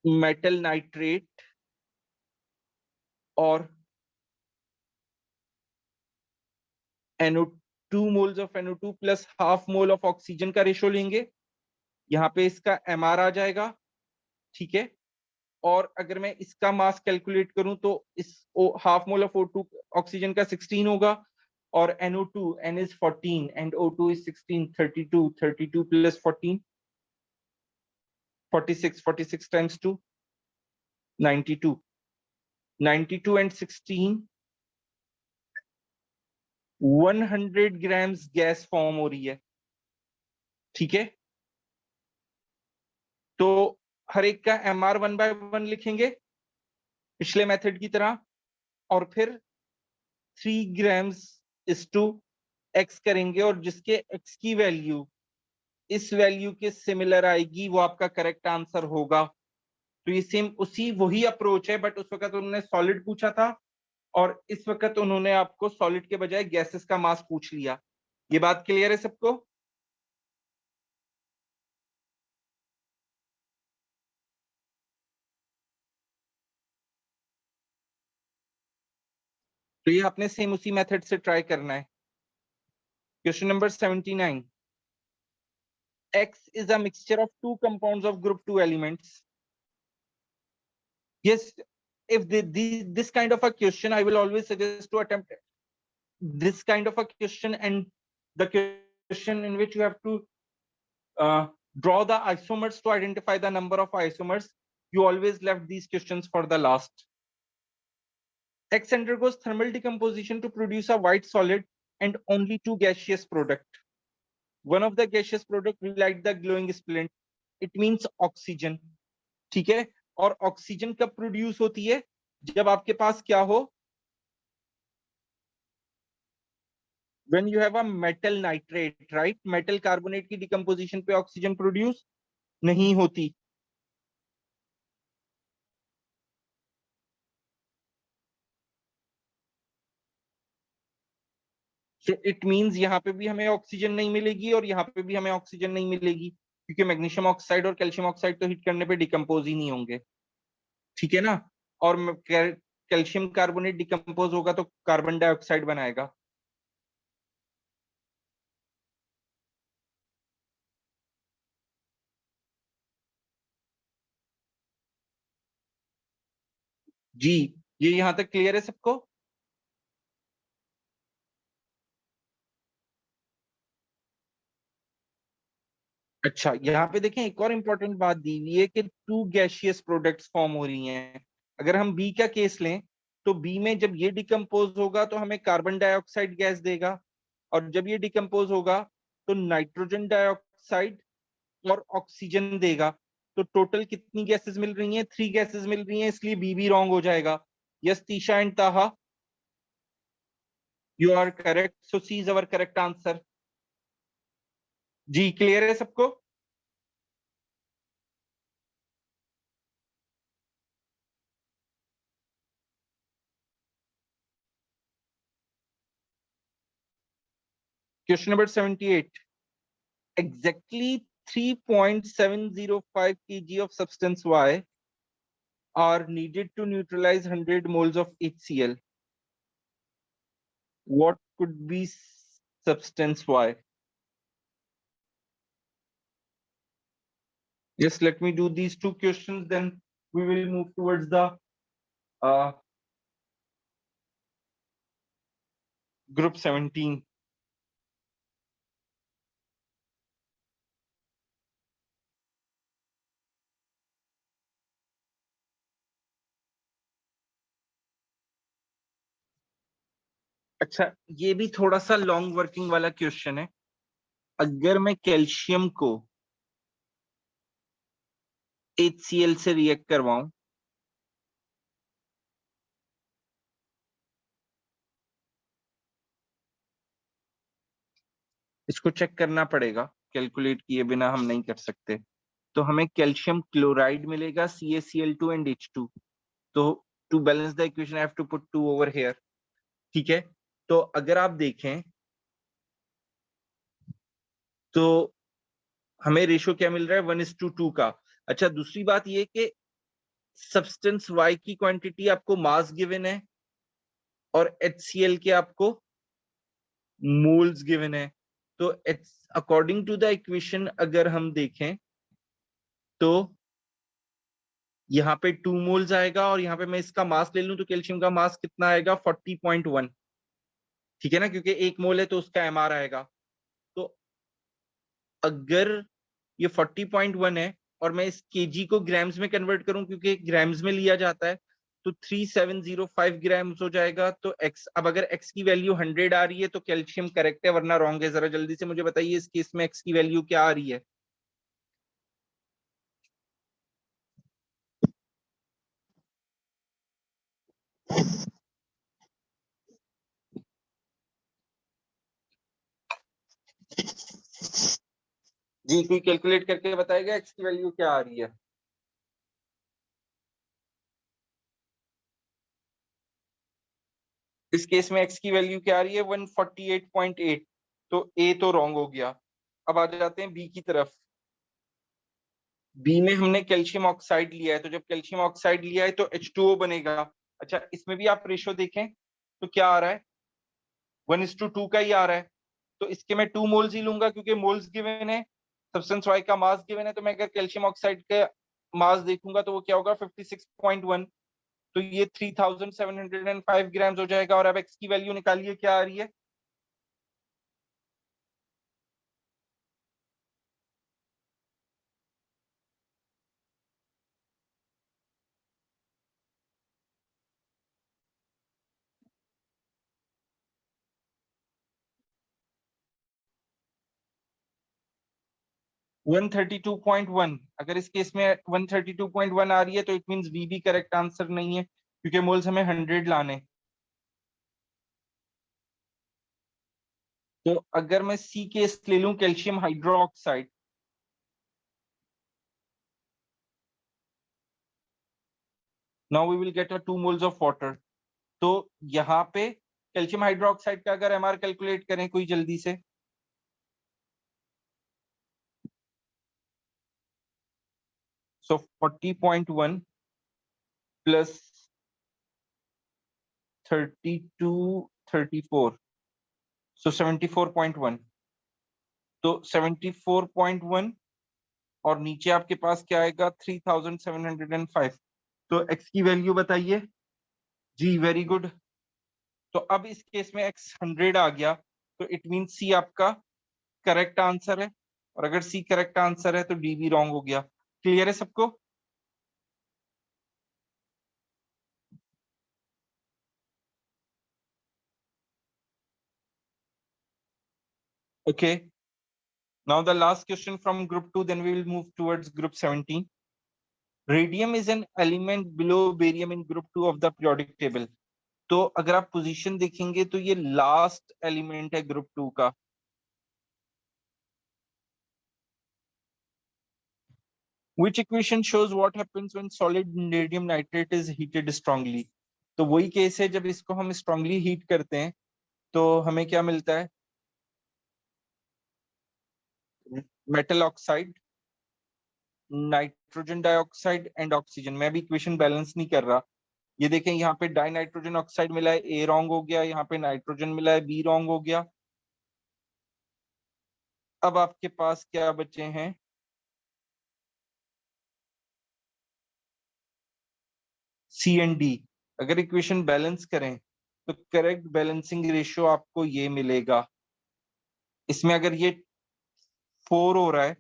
मेटल नाइट्रेट और NO2 moles of NO2 plus half mole of oxygen का रेशो लेंगे। यहां पे इसका एमआर आ जाएगा, ठीक है। और अगर मैं इसका मास कैलकुलेट करूं तो इस half mole of O2 oxygen का 16 होगा और NO2 N is 14 and O2 is 16, 32 plus 14 46 times 2 92 and 16 100 grams gas form हो रही है, ठीक है। तो हर एक का एमआर 1 बाय 1 लिखेंगे पिछले मेथड की तरह और फिर 3 ग्राम्स इस टू एक्स करेंगे और जिसके एक्स की वैल्यू इस वैल्यू के सिमिलर आएगी वो आपका करेक्ट आंसर होगा। तो ये सेम उसी वही अप्रोच है, बट उस वक्त उन्होंने सॉलिड पूछा था और इस वक्त उन्होंने आपको सॉलिड के बजाय गैसेस का मास पूछ लिया। ये बात क्लियर है सबको? तो ये आपने सेम उसी मेथड से ट्राई करना है। Question number 79. X is a mixture of two compounds of group 2 elements. Yes, if this kind of a question, I will always suggest to attempt this kind of a question, and the question in which you have to draw the isomers to identify the number of isomers. You always left these questions for the last. X undergoes thermal decomposition to produce a white solid and only two gaseous product. One of the gaseous product will light the glowing splint. It means oxygen. ठीक है। और oxygen कब produce होती है? जब आपके पास क्या हो? When you have a metal nitrate, right? Metal carbonate की डिकम्पोजिशन पे ऑक्सीजन प्रोड्यूस नहीं होती। So it means यहाँ पे भी हमें ऑक्सीजन नहीं मिलेगी और यहाँ पे भी हमें ऑक्सीजन नहीं मिलेगी क्योंकि मैग्नीशियम ऑक्साइड और कैल्शियम ऑक्साइड तो हीट करने पे डिकम्पोज ही नहीं होंगे, ठीक है ना। और कैल्शियम कार्बोनेट डिकम्पोज होगा तो कार्बन डाइऑक्साइड बनाएगा। जी, ये यहां तक क्लियर है सबको? अच्छा, यहाँ पे देखें एक और इंपॉर्टेंट बात दी हुई है कि टू गैशियस प्रोडक्ट्स फॉर्म हो रही हैं। अगर हम बी का केस लें तो बी में जब ये डिकम्पोज होगा तो हमें कार्बन डाइऑक्साइड गैस देगा और जब ये डिकम्पोज होगा तो नाइट्रोजन डाइऑक्साइड और ऑक्सीजन देगा। तो टोटल कितनी गैसेस मिल रही हैं? 3 गैसेस मिल रही हैं, इसलिए बी भी रॉन्ग हो जाएगा। Yes Tisha and Taha, you are correct. So C is our correct answer. जी क्लियर है सबको? Question number 78. Exactly 3.705 kg of substance Y are needed to neutralize 100 moles of HCl. What could be substance Y? Yes, let me do these two questions, then we will move towards the uh, group 17. अच्छा, ये भी थोड़ा सा long working वाला question है। अगर मैं calcium को HCl से रिएक्ट करवाऊं, इसको चेक करना पड़ेगा, कैलकुलेट किए बिना हम नहीं कर सकते। तो हमें कैल्शियम क्लोराइड मिलेगा CaCl2 एंड H2। तो to balance the equation I have to put 2 over here. ठीक है, तो अगर आप देखें तो हमें रेशियो क्या मिल रहा है, 1:2 का। अच्छा, दूसरी बात ये कि सब्सटेंस Y की क्वांटिटी आपको मास गिवन है और HCl के आपको मोल्स गिवन है। तो अकॉर्डिंग टू द इक्वेशन अगर हम देखें तो यहाँ पे 2 मोल्स आएगा, और यहाँ पे मैं इसका मास ले लूं तो कैल्शियम का मास कितना आएगा, 40.1। ठीक है ना, क्योंकि 1 मोल है तो उसका MR आएगा। तो अगर ये 40.1 है और मैं इस केजी को ग्राम्स में कन्वर्ट करूं, क्योंकि ग्राम्स में लिया जाता है, तो 3705 ग्राम्स हो जाएगा। तो x, अब अगर x की वैल्यू 100 आ रही है तो कैल्शियम करेक्ट है, वरना रॉन्ग है। जरा जल्दी से मुझे बताइए इस केस में x की वैल्यू क्या आ रही है। जी, कोई कैलकुलेट करके बताएगा x की वैल्यू क्या आ रही है। इस केस में x की वैल्यू क्या आ रही है, 148.8। तो a तो रॉन्ग हो गया। अब आ जाते हैं b की तरफ। बी में हमने कैल्शियम ऑक्साइड लिया है, तो जब कैल्शियम ऑक्साइड लिया है तो H2O बनेगा। अच्छा, इसमें भी आप रेशो देखें तो क्या आ रहा है, 1:2 का ही आ रहा है। तो इसके मैं 2 मोल्स ही लूंगा, क्योंकि मोल्स गिवन है, सब्सटेंस वाई का मास गिवन है। तो मैं अगर कैल्शियम ऑक्साइड का मास देखूंगा तो वो क्या होगा, 56.1। तो ये 3705 ग्राम्स हो जाएगा। और अब एक्स की वैल्यू निकालिए, क्या आ रही है। वन 132.1। अगर इस केस में 132.1 आ रही है तो इट मींस बी भी करेक्ट आंसर नहीं है, क्योंकि मोल्स हमें 100 लाने। तो अगर मैं सी केस ले लूं, calcium hydroxide, now we will get a 2 moles of water. तो यहाँ पे कैल्शियम हाइड्रोक्साइड का अगर एमआर कैलकुलेट करें कोई जल्दी से, सो 40.1 प्लस 3234, सो 74.1। तो 74.1 और नीचे आपके पास क्या आएगा, 3705। तो एक्स की वैल्यू बताइए। जी, वेरी गुड। तो अब इस केस में एक्स 100 आ गया, तो इट मीन सी आपका करेक्ट आंसर है। और अगर सी करेक्ट आंसर है तो डी भी रॉन्ग हो गया। क्लियर है सबको। Okay, now the last question from group 2, then we will move towards group 17. Radium is an element below barium in group 2 of the periodic table. तो अगर आप पोजीशन देखेंगे तो ये लास्ट एलिमेंट है ग्रुप 2 का। Which equation shows what happens when solid radium nitrate is heated strongly? तो वही केस है, जब इसको हम स्ट्रांगली हीट करते हैं तो हमें क्या मिलता है, metal oxide, nitrogen dioxide and oxygen. मैं भी इक्वेशन बैलेंस नहीं कर रहा। ये देखें, यहाँ पे डाई नाइट्रोजन ऑक्साइड मिला है, ए रॉन्ग हो गया, यहाँ पे नाइट्रोजन मिला है, बी रॉन्ग हो गया। अब आपके पास क्या बचे हैं? सी एंड डी। अगर इक्वेशन बैलेंस करें तो करेक्ट बैलेंसिंग रेशियो आपको ये मिलेगा। इसमें अगर ये 4 हो रहा है,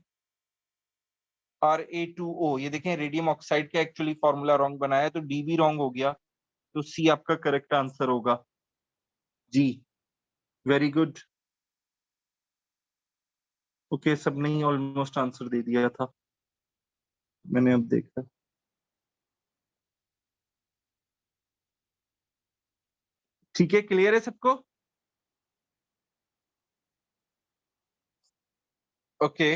Ra2O, ये देखें रेडियम ऑक्साइड का एक्चुअली फॉर्मूला रॉन्ग बनाया है, तो डी भी रॉन्ग हो गया, तो सी आपका करेक्ट आंसर होगा। जी, वेरी गुड। ओके, सबने ही ऑलमोस्ट आंसर दे दिया था, मैंने अब देखा। ठीक है, क्लियर है सबको? Okay,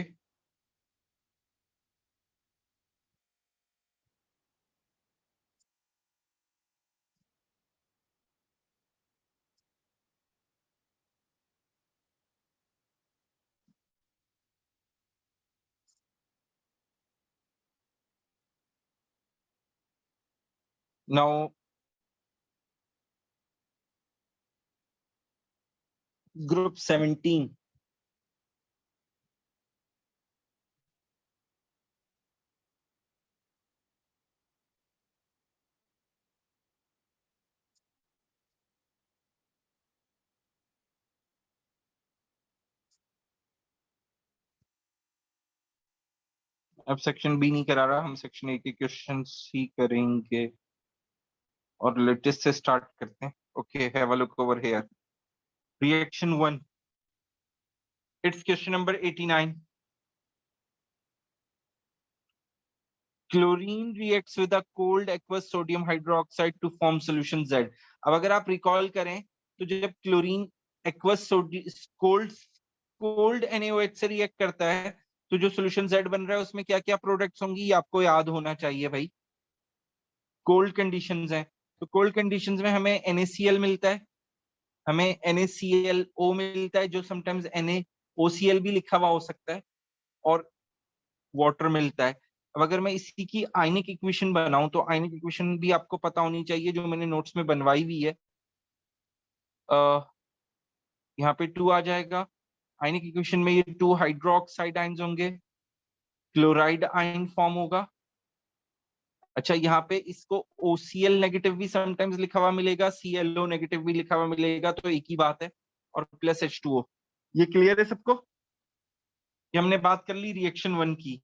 now group 17। अब सेक्शन बी नहीं करा रहा, हम सेक्शन ए के क्वेश्चन ही करेंगे और लेटेस्ट से स्टार्ट करते हैं। Okay, have a look over here. Reaction 1, it's question number 89। Chlorine reacts with a cold aqueous sodium hydroxide to form solution Z। अब अगर आप रिकॉल करें तो जब chlorine aqueous cold cold NaOH से रिएक्ट करता है तो जो सॉल्यूशन Z बन रहा है उसमें क्या क्या प्रोडक्ट्स होंगी, ये आपको याद होना चाहिए भाई। कोल्ड कंडीशंस हैं, तो कोल्ड कंडीशंस में हमें NaCl मिलता है, हमें NaClO मिलता है, जो समटाइम्स NaOCl भी लिखा हुआ हो सकता है, और वाटर मिलता है। अब अगर मैं इसी की आयनिक इक्वेशन बनाऊं तो आयनिक इक्वेशन भी आपको पता होनी चाहिए, जो मैंने नोट्स में बनवाई हुई है। यहाँ पे 2 आ जाएगा। आयनिक इक्वेशन में ये 2 हाइड्रोक्साइड आयन्स होंगे, क्लोराइड आयन फॉर्म होगा। अच्छा, यहाँ पे इसको OCl नेगेटिव भी समटाइम्स लिखा हुआ मिलेगा, ClO नेगेटिव भी लिखा हुआ मिलेगा, तो एक ही बात है, और प्लस H2O। ये क्लियर है सबको? ये हमने बात कर ली रिएक्शन 1 की।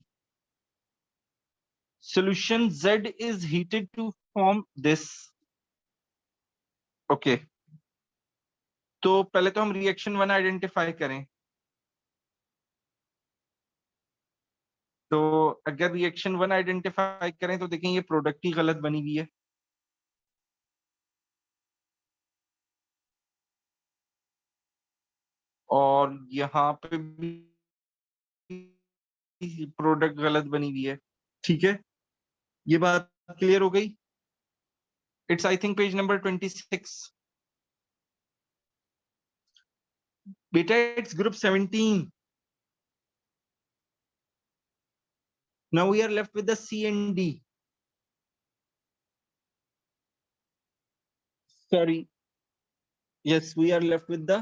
Solution Z is heated to form this. Okay, तो पहले तो हम रिएक्शन 1 आइडेंटिफाई करें। तो अगर रिएक्शन 1 आइडेंटिफाई करें तो देखें ये प्रोडक्ट ही गलत बनी हुई है, और यहाँ पे भी प्रोडक्ट गलत बनी हुई है। ठीक है, ये बात क्लियर हो गई? It's I think page number 26। बेटा it's group 17। Now we are left with the C and D। Sorry, yes, we are left with the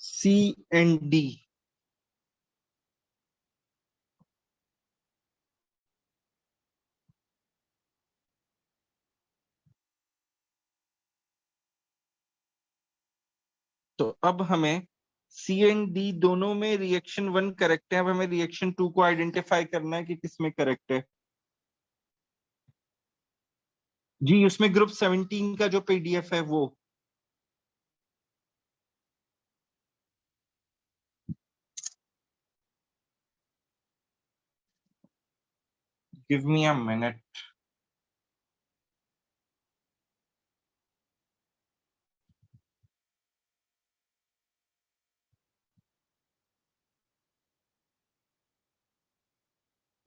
C and D। तो अब हमें सी एंड डी दोनों में रिएक्शन 1 करेक्ट है, अब हमें रिएक्शन 2 को आइडेंटिफाई करना है कि किसमें करेक्ट है। जी, उसमें ग्रुप 17 का जो PDF है वो। Give me a minute.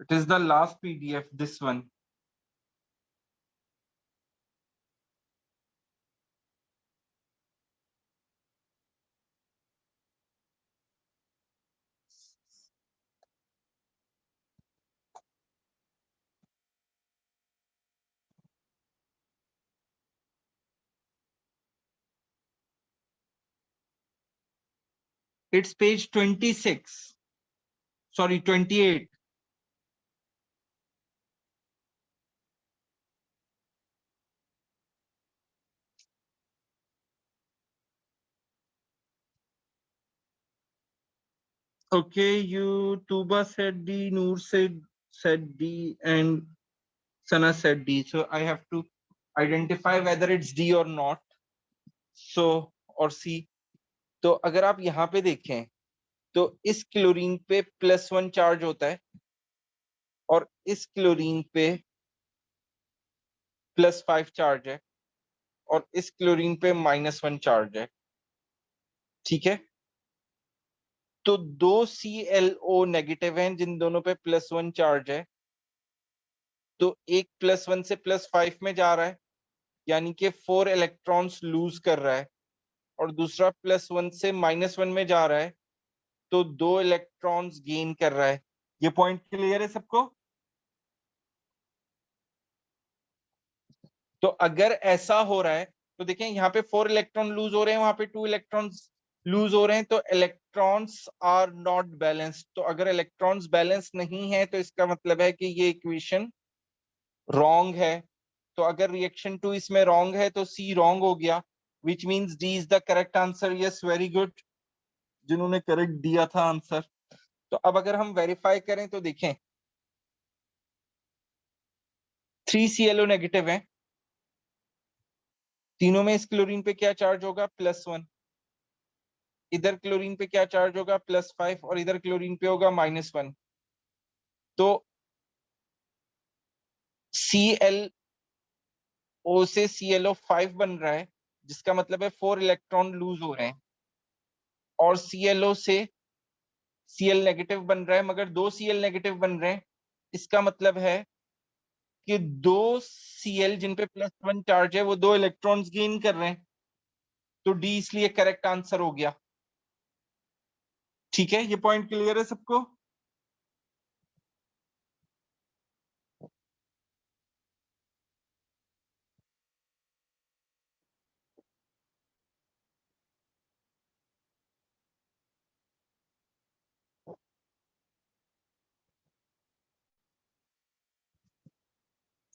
It is the last PDF, this one. It's page 26. Sorry, 28. Okay, you Tuba said D, Noor said D, and Sana said D. So I have to identify whether it's D or not. So or C. तो अगर आप यहाँ पे देखें तो इस chlorine पे +1 charge होता है और इस क्लोरीन पे +5 चार्ज है और इस क्लोरीन पे -1 चार्ज है। ठीक है, तो दो ClO नेगेटिव हैं जिन दोनों पे +1 चार्ज है, तो एक +1 से +5 में जा रहा है, यानी कि 4 इलेक्ट्रॉन्स लूज कर रहा है, और दूसरा +1 से -1 में जा रहा है, तो 2 इलेक्ट्रॉन्स गेन कर रहा है। ये पॉइंट क्लियर है सबको? तो अगर ऐसा हो रहा है तो देखें यहाँ पे 4 इलेक्ट्रॉन लूज हो रहे हैं, वहां पे 2 इलेक्ट्रॉन्स लूज हो रहे हैं, तो इलेक्ट्रॉन्स आर नॉट बैलेंस्ड। तो अगर इलेक्ट्रॉन्स बैलेंस नहीं है तो इसका मतलब है कि ये इक्वेशन रॉन्ग है। तो अगर रिएक्शन 2 इसमें रॉन्ग है तो सी रॉन्ग हो गया, which means D is the correct answer. Yes, very good, जिन्होंने करेक्ट दिया था आंसर। तो अब अगर हम वेरीफाई करें तो देखें 3 ClO नेगेटिव है, तीनों में इस क्लोरीन पे क्या चार्ज होगा? +1। इधर क्लोरीन पे क्या चार्ज होगा? +5, और इधर क्लोरीन पे होगा -1। तो ClO से ClO5 बन रहा है, जिसका मतलब है 4 इलेक्ट्रॉन लूज हो रहे हैं, और ClO से Cl नेगेटिव बन रहा है, मगर 2 Cl नेगेटिव बन रहे हैं। इसका मतलब है कि 2 Cl जिन पे +1 चार्ज है वो 2 इलेक्ट्रॉन्स गेन कर रहे हैं, तो डी इसलिए करेक्ट आंसर हो गया। ठीक है, ये पॉइंट क्लियर है सबको?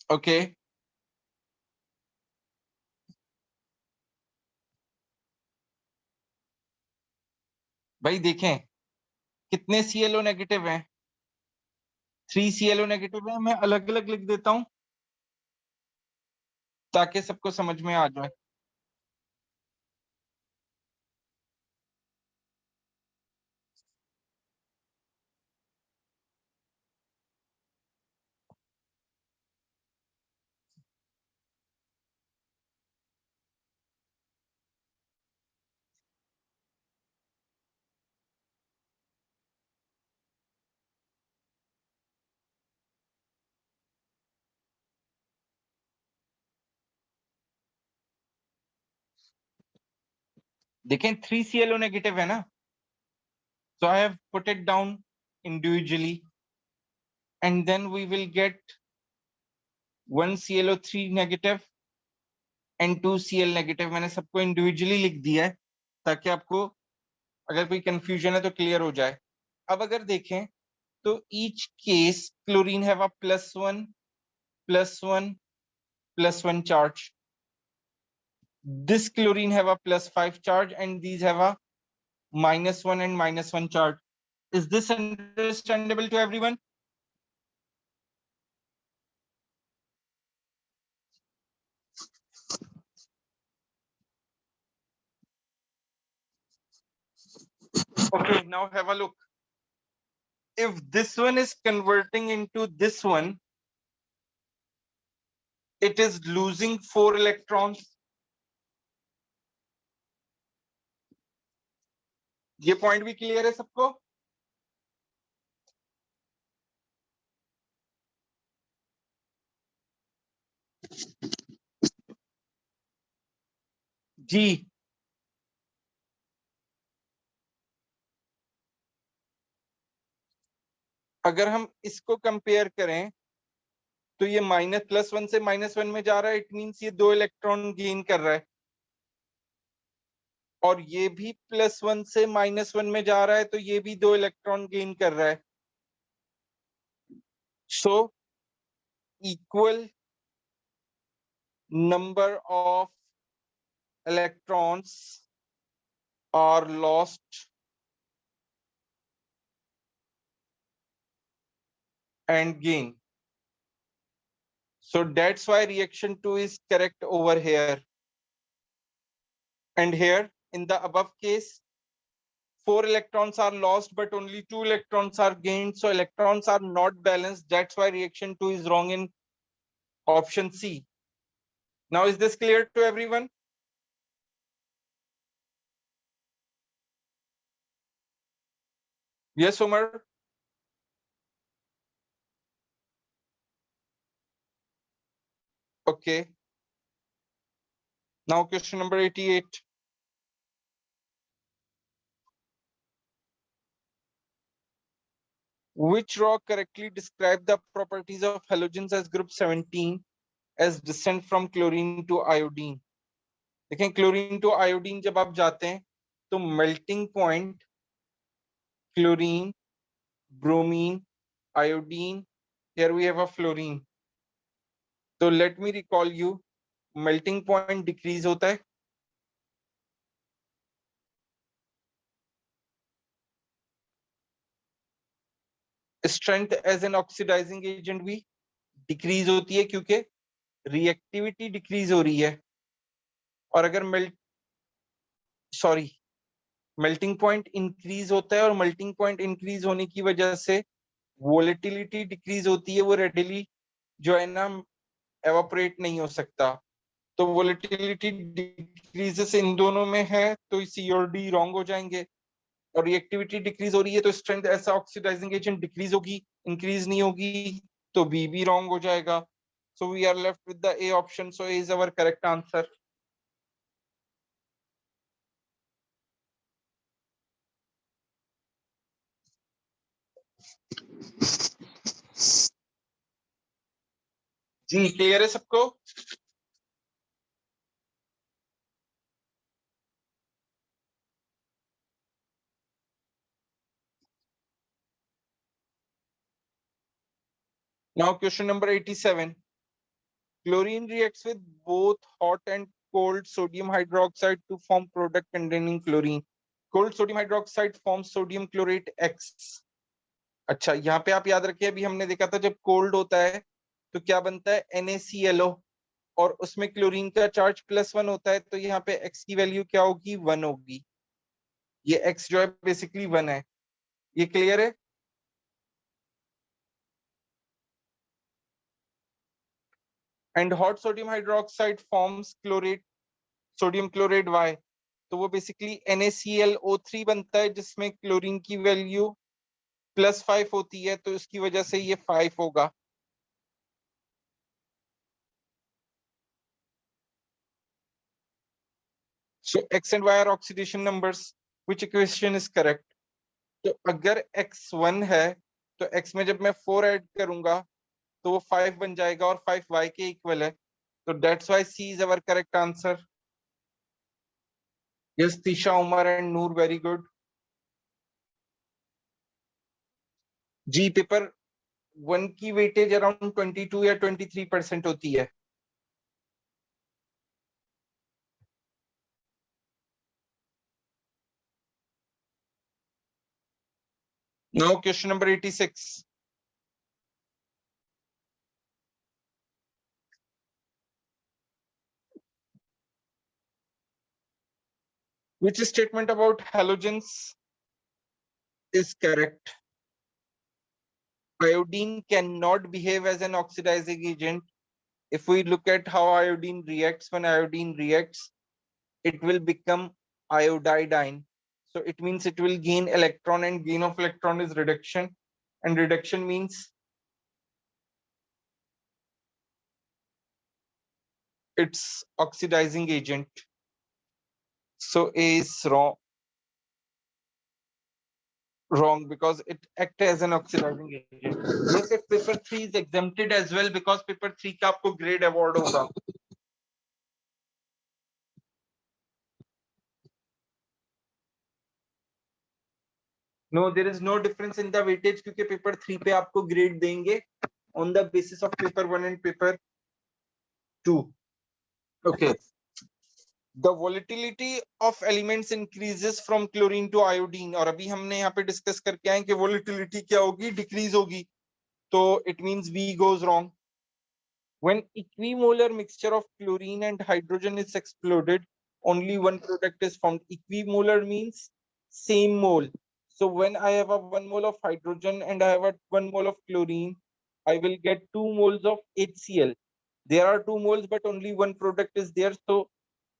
ओके, भाई देखें कितने ClO नेगेटिव हैं? 3 ClO नेगेटिव है। मैं अलग अलग लिख देता हूं ताकि सबको समझ में आ जाए। देखें 3 ClO नेगेटिव है ना, so I have put it down individually, and then we will get 1 ClO3 negative and 2 Cl negative। मैंने सबको इंडिविजुअली लिख दिया है ताकि आपको अगर कोई कंफ्यूजन है तो क्लियर हो जाए। अब अगर देखें तो each case chlorine have a +1 +1 +1 charge, this chlorine have a +5 charge, and these have a -1 and -1 charge. Is this understandable to everyone? Okay, now have a look. If this one is converting into this one, it is losing 4 electrons. ये point भी clear है सबको? जी, अगर हम इसको compare करें तो ये +1 से -1 में जा रहा है, इट मींस ये 2 इलेक्ट्रॉन गेन कर रहा है। और ये भी +1 से -1 में जा रहा है, तो ये भी 2 इलेक्ट्रॉन गेन कर रहा है। So equal number of electrons are lost and gained. So that's why reaction 2 is correct over here. And here in the above case, 4 electrons are lost, but only 2 electrons are gained. So electrons are not balanced. That's why reaction 2 is wrong in option C. Now, is this clear to everyone? Yes, Umar? Okay. Now question number 88. Which rock correctly describe the properties of halogens as group 17 as descent from chlorine to iodine? देखें chlorine to iodine जब आप जाते हैं तो melting point chlorine, bromine, iodine, here we have a fluorine. So let me recall you, melting point decrease होता है, strength as an oxidizing agent भी decrease होती है क्योंकि reactivity decrease हो रही है, और अगर melting point increase होता है और melting point increase होने की वजह से volatility decrease होती है, वो readily जो है ना evaporate नहीं हो सकता, तो वोलेटिलिटी डिक्रीजेस इन दोनों में है, तो सी और डी रॉन्ग हो जाएंगे, और रिएक्टिविटी डिक्रीज हो रही है तो स्ट्रेंथ ऐसा ऑक्सीडाइजिंग एजेंट डिक्रीज होगी, इंक्रीज नहीं होगी, तो बी भी रॉन्ग हो जाएगा. So we are left with the A option. So A is our correct answer. जी क्लियर है सबको? Now question number 87. Chlorine reacts with both hot and cold sodium hydroxide to form product containing chlorine. Cold sodium hydroxide forms sodium chlorate X. अच्छा, यहाँ पे आप याद रखिए, अभी हमने देखा था जब कोल्ड होता है तो क्या बनता है, NaClO, और उसमें क्लोरीन का चार्ज +1 होता है, तो यहाँ पे X की वैल्यू क्या होगी, 1 होगी. ये X जो है बेसिकली 1 है. ये क्लियर है? And hot sodium hydroxide forms chlorate, sodium chloride Y, तो वो बेसिकली NaClO3 बनता है जिसमें क्लोरीन की वैल्यू +5 होती है, तो इसकी वजह से ये 5 होगा. So X and Y are oxidation numbers. Which equation is correct? तो अगर X 1 है तो X में जब मैं 4 ऐड करूंगा तो वो 5 बन जाएगा, और 5 Y के इक्वल है, तो that's why C is our correct answer. Yes, Tisha, Umar and Noor, very good. जी पेपर 1 की वेटेज अराउंड 22 या 23% होती है. Now question number 86. Which statement about halogens is correct? Iodine cannot behave as an oxidizing agent. If we look at how iodine reacts, when iodine reacts, it will become iodidine. So it means it will gain electron, and gain of electron is reduction, and reduction means it's oxidizing agent. So A is wrong because it acts as an oxidizing agent. Yes, if paper 3 is exempted as well because paper 3 का आपको grade award होगा. No, there is no difference in the weightage, क्योंकि paper 3 पे आपको grade देंगे on the basis of paper 1 and paper 2. Okay, the volatility of elements increases from chlorine to iodine, और अभी हमने यहाँ पे डिस्कस करके आए कि वोलेटिलिटी क्या होगी, डिक्रीज होगी, तो it means V goes wrong. When equimolar mixture of chlorine and hydrogen is exploded, only one product is formed. Equimolar means same mole. So when I have a 1 mole of hydrogen and I have a 1 mole of chlorine, I will get 2 moles of HCl. There are 2 moles, but only one product is there. So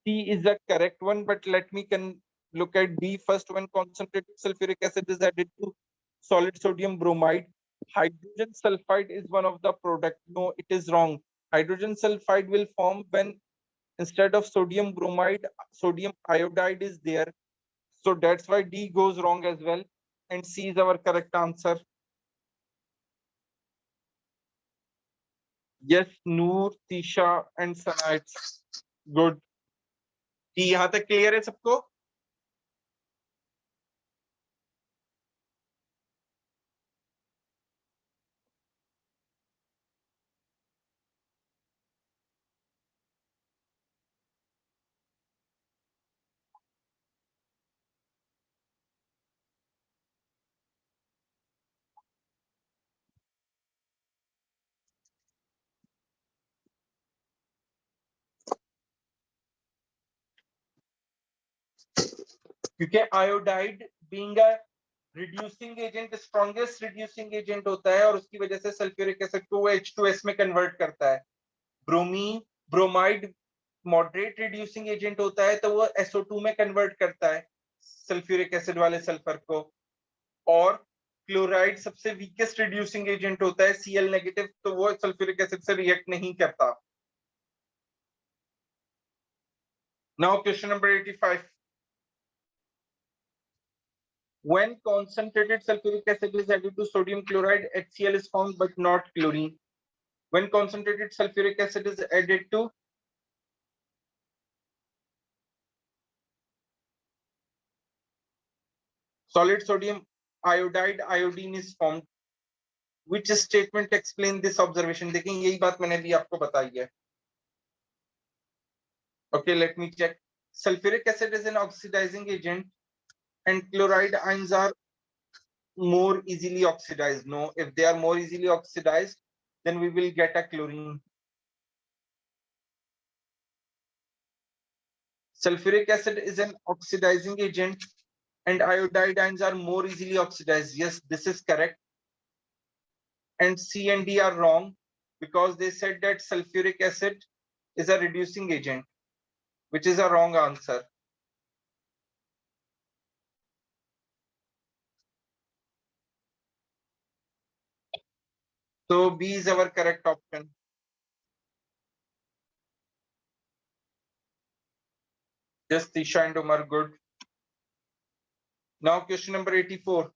C is the correct one. But let me look at B first. When concentrated sulfuric acid is added to solid sodium bromide, hydrogen sulfide is one of the product. No, it is wrong. Hydrogen sulfide will form when instead of sodium bromide, sodium iodide is there. So that's why D goes wrong as well. And C is our correct answer. Yes, Noor, Tisha, and Sana, it's good. जी, यहाँ तक clear है सबको? क्योंकि iodide being a reducing agent, strongest reducing agent होता है, और उसकी वजह से सल्फ्यूरिक एसिड को वो H2S में कन्वर्ट करता है. Bromine bromide moderate reducing agent होता है, तो वो SO2 में कन्वर्ट करता है सल्फ्यूरिक एसिड वाले सल्फर को. और क्लोराइड सबसे वीकेस्ट रिड्यूसिंग एजेंट होता है, Cl नेगेटिव, तो वो सल्फ्यूरिक एसिड से रिएक्ट नहीं करता. Now question number 85. When concentrated sulfuric acid is added to sodium chloride, HCl is formed but not chlorine. When concentrated sulfuric acid is added to solid sodium iodide, iodine is formed. Which statement explain this observation? देखिए यही बात मैंने भी आपको बताई है. Okay, let me check. Sulfuric acid is an oxidizing agent and chloride ions are more easily oxidized. No, if they are more easily oxidized, then we will get a chlorine. Sulfuric acid is an oxidizing agent and iodide ions are more easily oxidized. Yes, this is correct. And C and D are wrong because they said that sulfuric acid is a reducing agent, which is a wrong answer. So B is our correct option. Yes, Tisha and Umar, good. Now question number 84.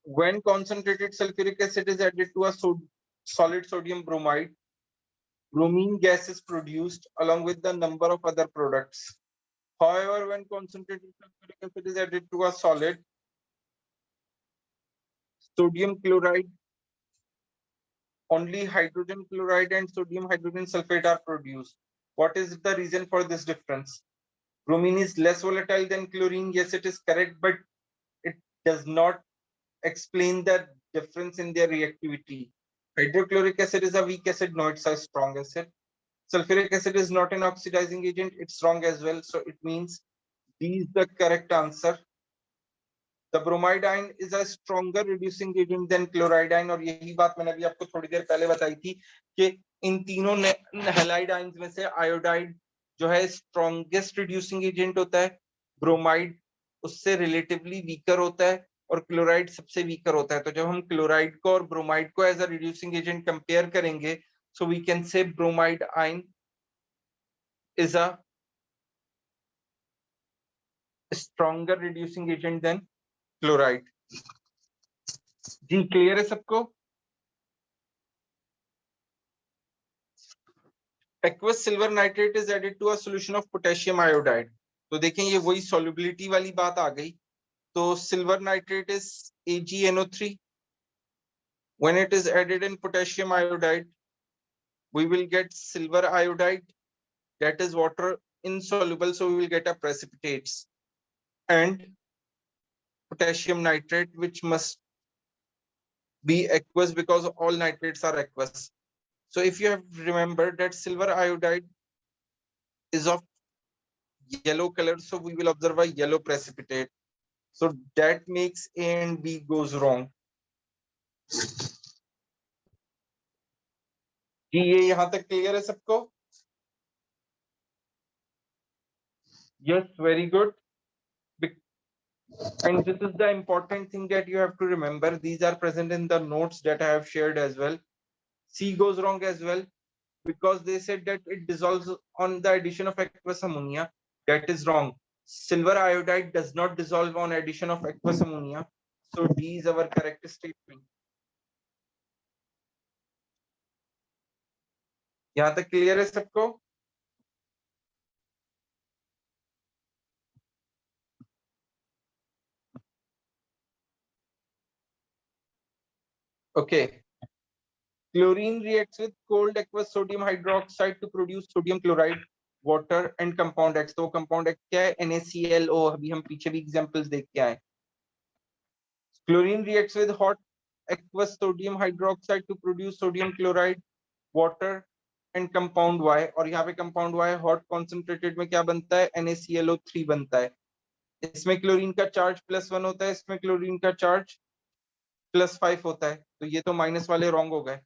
When concentrated sulfuric acid is added to a solid sodium bromide, bromine gas is produced along with the number of other products. However, when concentrated sulfuric acid is added to a solid, sodium chloride, only hydrogen chloride and sodium hydrogen sulfate are produced. What is the reason for this difference? Bromine is less volatile than chlorine. Yes, it is correct, but it does not explain the difference in their reactivity. Hydrochloric acid is a weak acid. No, it's a strong acid. Sulfuric acid is not an oxidizing agent. It's strong as well. So it means D is the correct answer. The bromide ion is a stronger reducing agent than chloride ion, और यही बात मैंने अभी आपको थोड़ी देर पहले बताई थी कि इन तीनों हैलाइड आयंस में से आयोडाइड जो है स्ट्रॉन्गेस्ट रिड्यूसिंग एजेंट होता है, ब्रोमाइड उससे रिलेटिवली वीकर होता है, और क्लोराइड सबसे वीकर होता है. तो जब हम क्लोराइड को और ब्रोमाइड को as a reducing agent compare करेंगे, so we can say bromide ion is a stronger reducing agent than chloride. जी क्लियर है सबको? Aqueous silver nitrate is added to a solution of potassium iodide. तो देखें ये वही solubility वाली बात आ गई So silver nitrate is AgNO3. When it is added in potassium iodide, we will get silver iodide, that is water insoluble, so we will get a precipitates, and potassium nitrate, which must be aqueous because all nitrates are aqueous. So if you have remembered that silver iodide is of yellow color, so we will observe a yellow precipitate. So that makes A and B goes wrong. कि ये यहाँ तक clear है सबको? Yes, very good. And this is the important thing that you have to remember. These are present in the notes that I have shared as well. C goes wrong as well because they said that it dissolves on the addition of aqueous ammonia. That is wrong. Silver iodide does not dissolve on addition of aqueous ammonia. So D is our correct statement. यहाँ तक clear है सबको? Okay. Chlorine reacts with cold aqueous sodium hydroxide to produce sodium chloride, water and compound X. तो compound X क्या है? NaClO. अभी हम पीछे भी examples देख के आए. Chlorine reacts with hot aqueous sodium hydroxide to produce sodium chloride, water and compound Y. और यहाँ पे compound Y hot concentrated में क्या बनता है? NaClO3 बनता है. इसमें क्लोरीन का चार्ज +1 होता है, इसमें क्लोरीन का चार्ज +5 होता है. तो ये तो माइनस वाले रॉन्ग हो गए.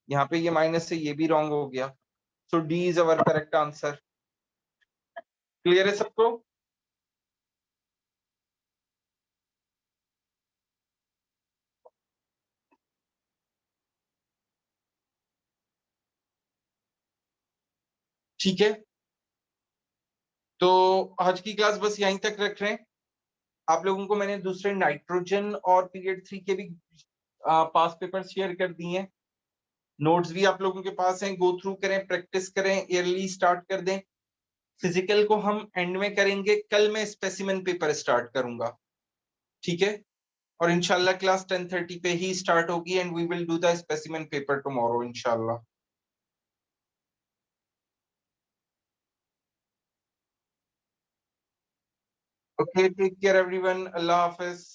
यहाँ पे ये माइनस से ये भी रॉन्ग हो गया. So D is our correct answer. Clear है सबको? ठीक है, तो आज की क्लास बस यहीं तक रख रहे हैं. आप लोगों को मैंने दूसरे नाइट्रोजन और पीरियड 3 के भी पास पेपर शेयर कर दिए हैं. नोट्स भी आप लोगों के पास हैं. गो थ्रू करें, प्रैक्टिस करें, ईयरली स्टार्ट कर दें. फिजिकल को हम एंड में करेंगे. कल मैं स्पेसिमेन पेपर स्टार्ट करूंगा. ठीक है, और इंशाल्लाह क्लास 10:30 पे ही स्टार्ट होगी and we will do the specimen paper tomorrow इंशाल्लाह. Okay, take care everyone. Allah Hafiz.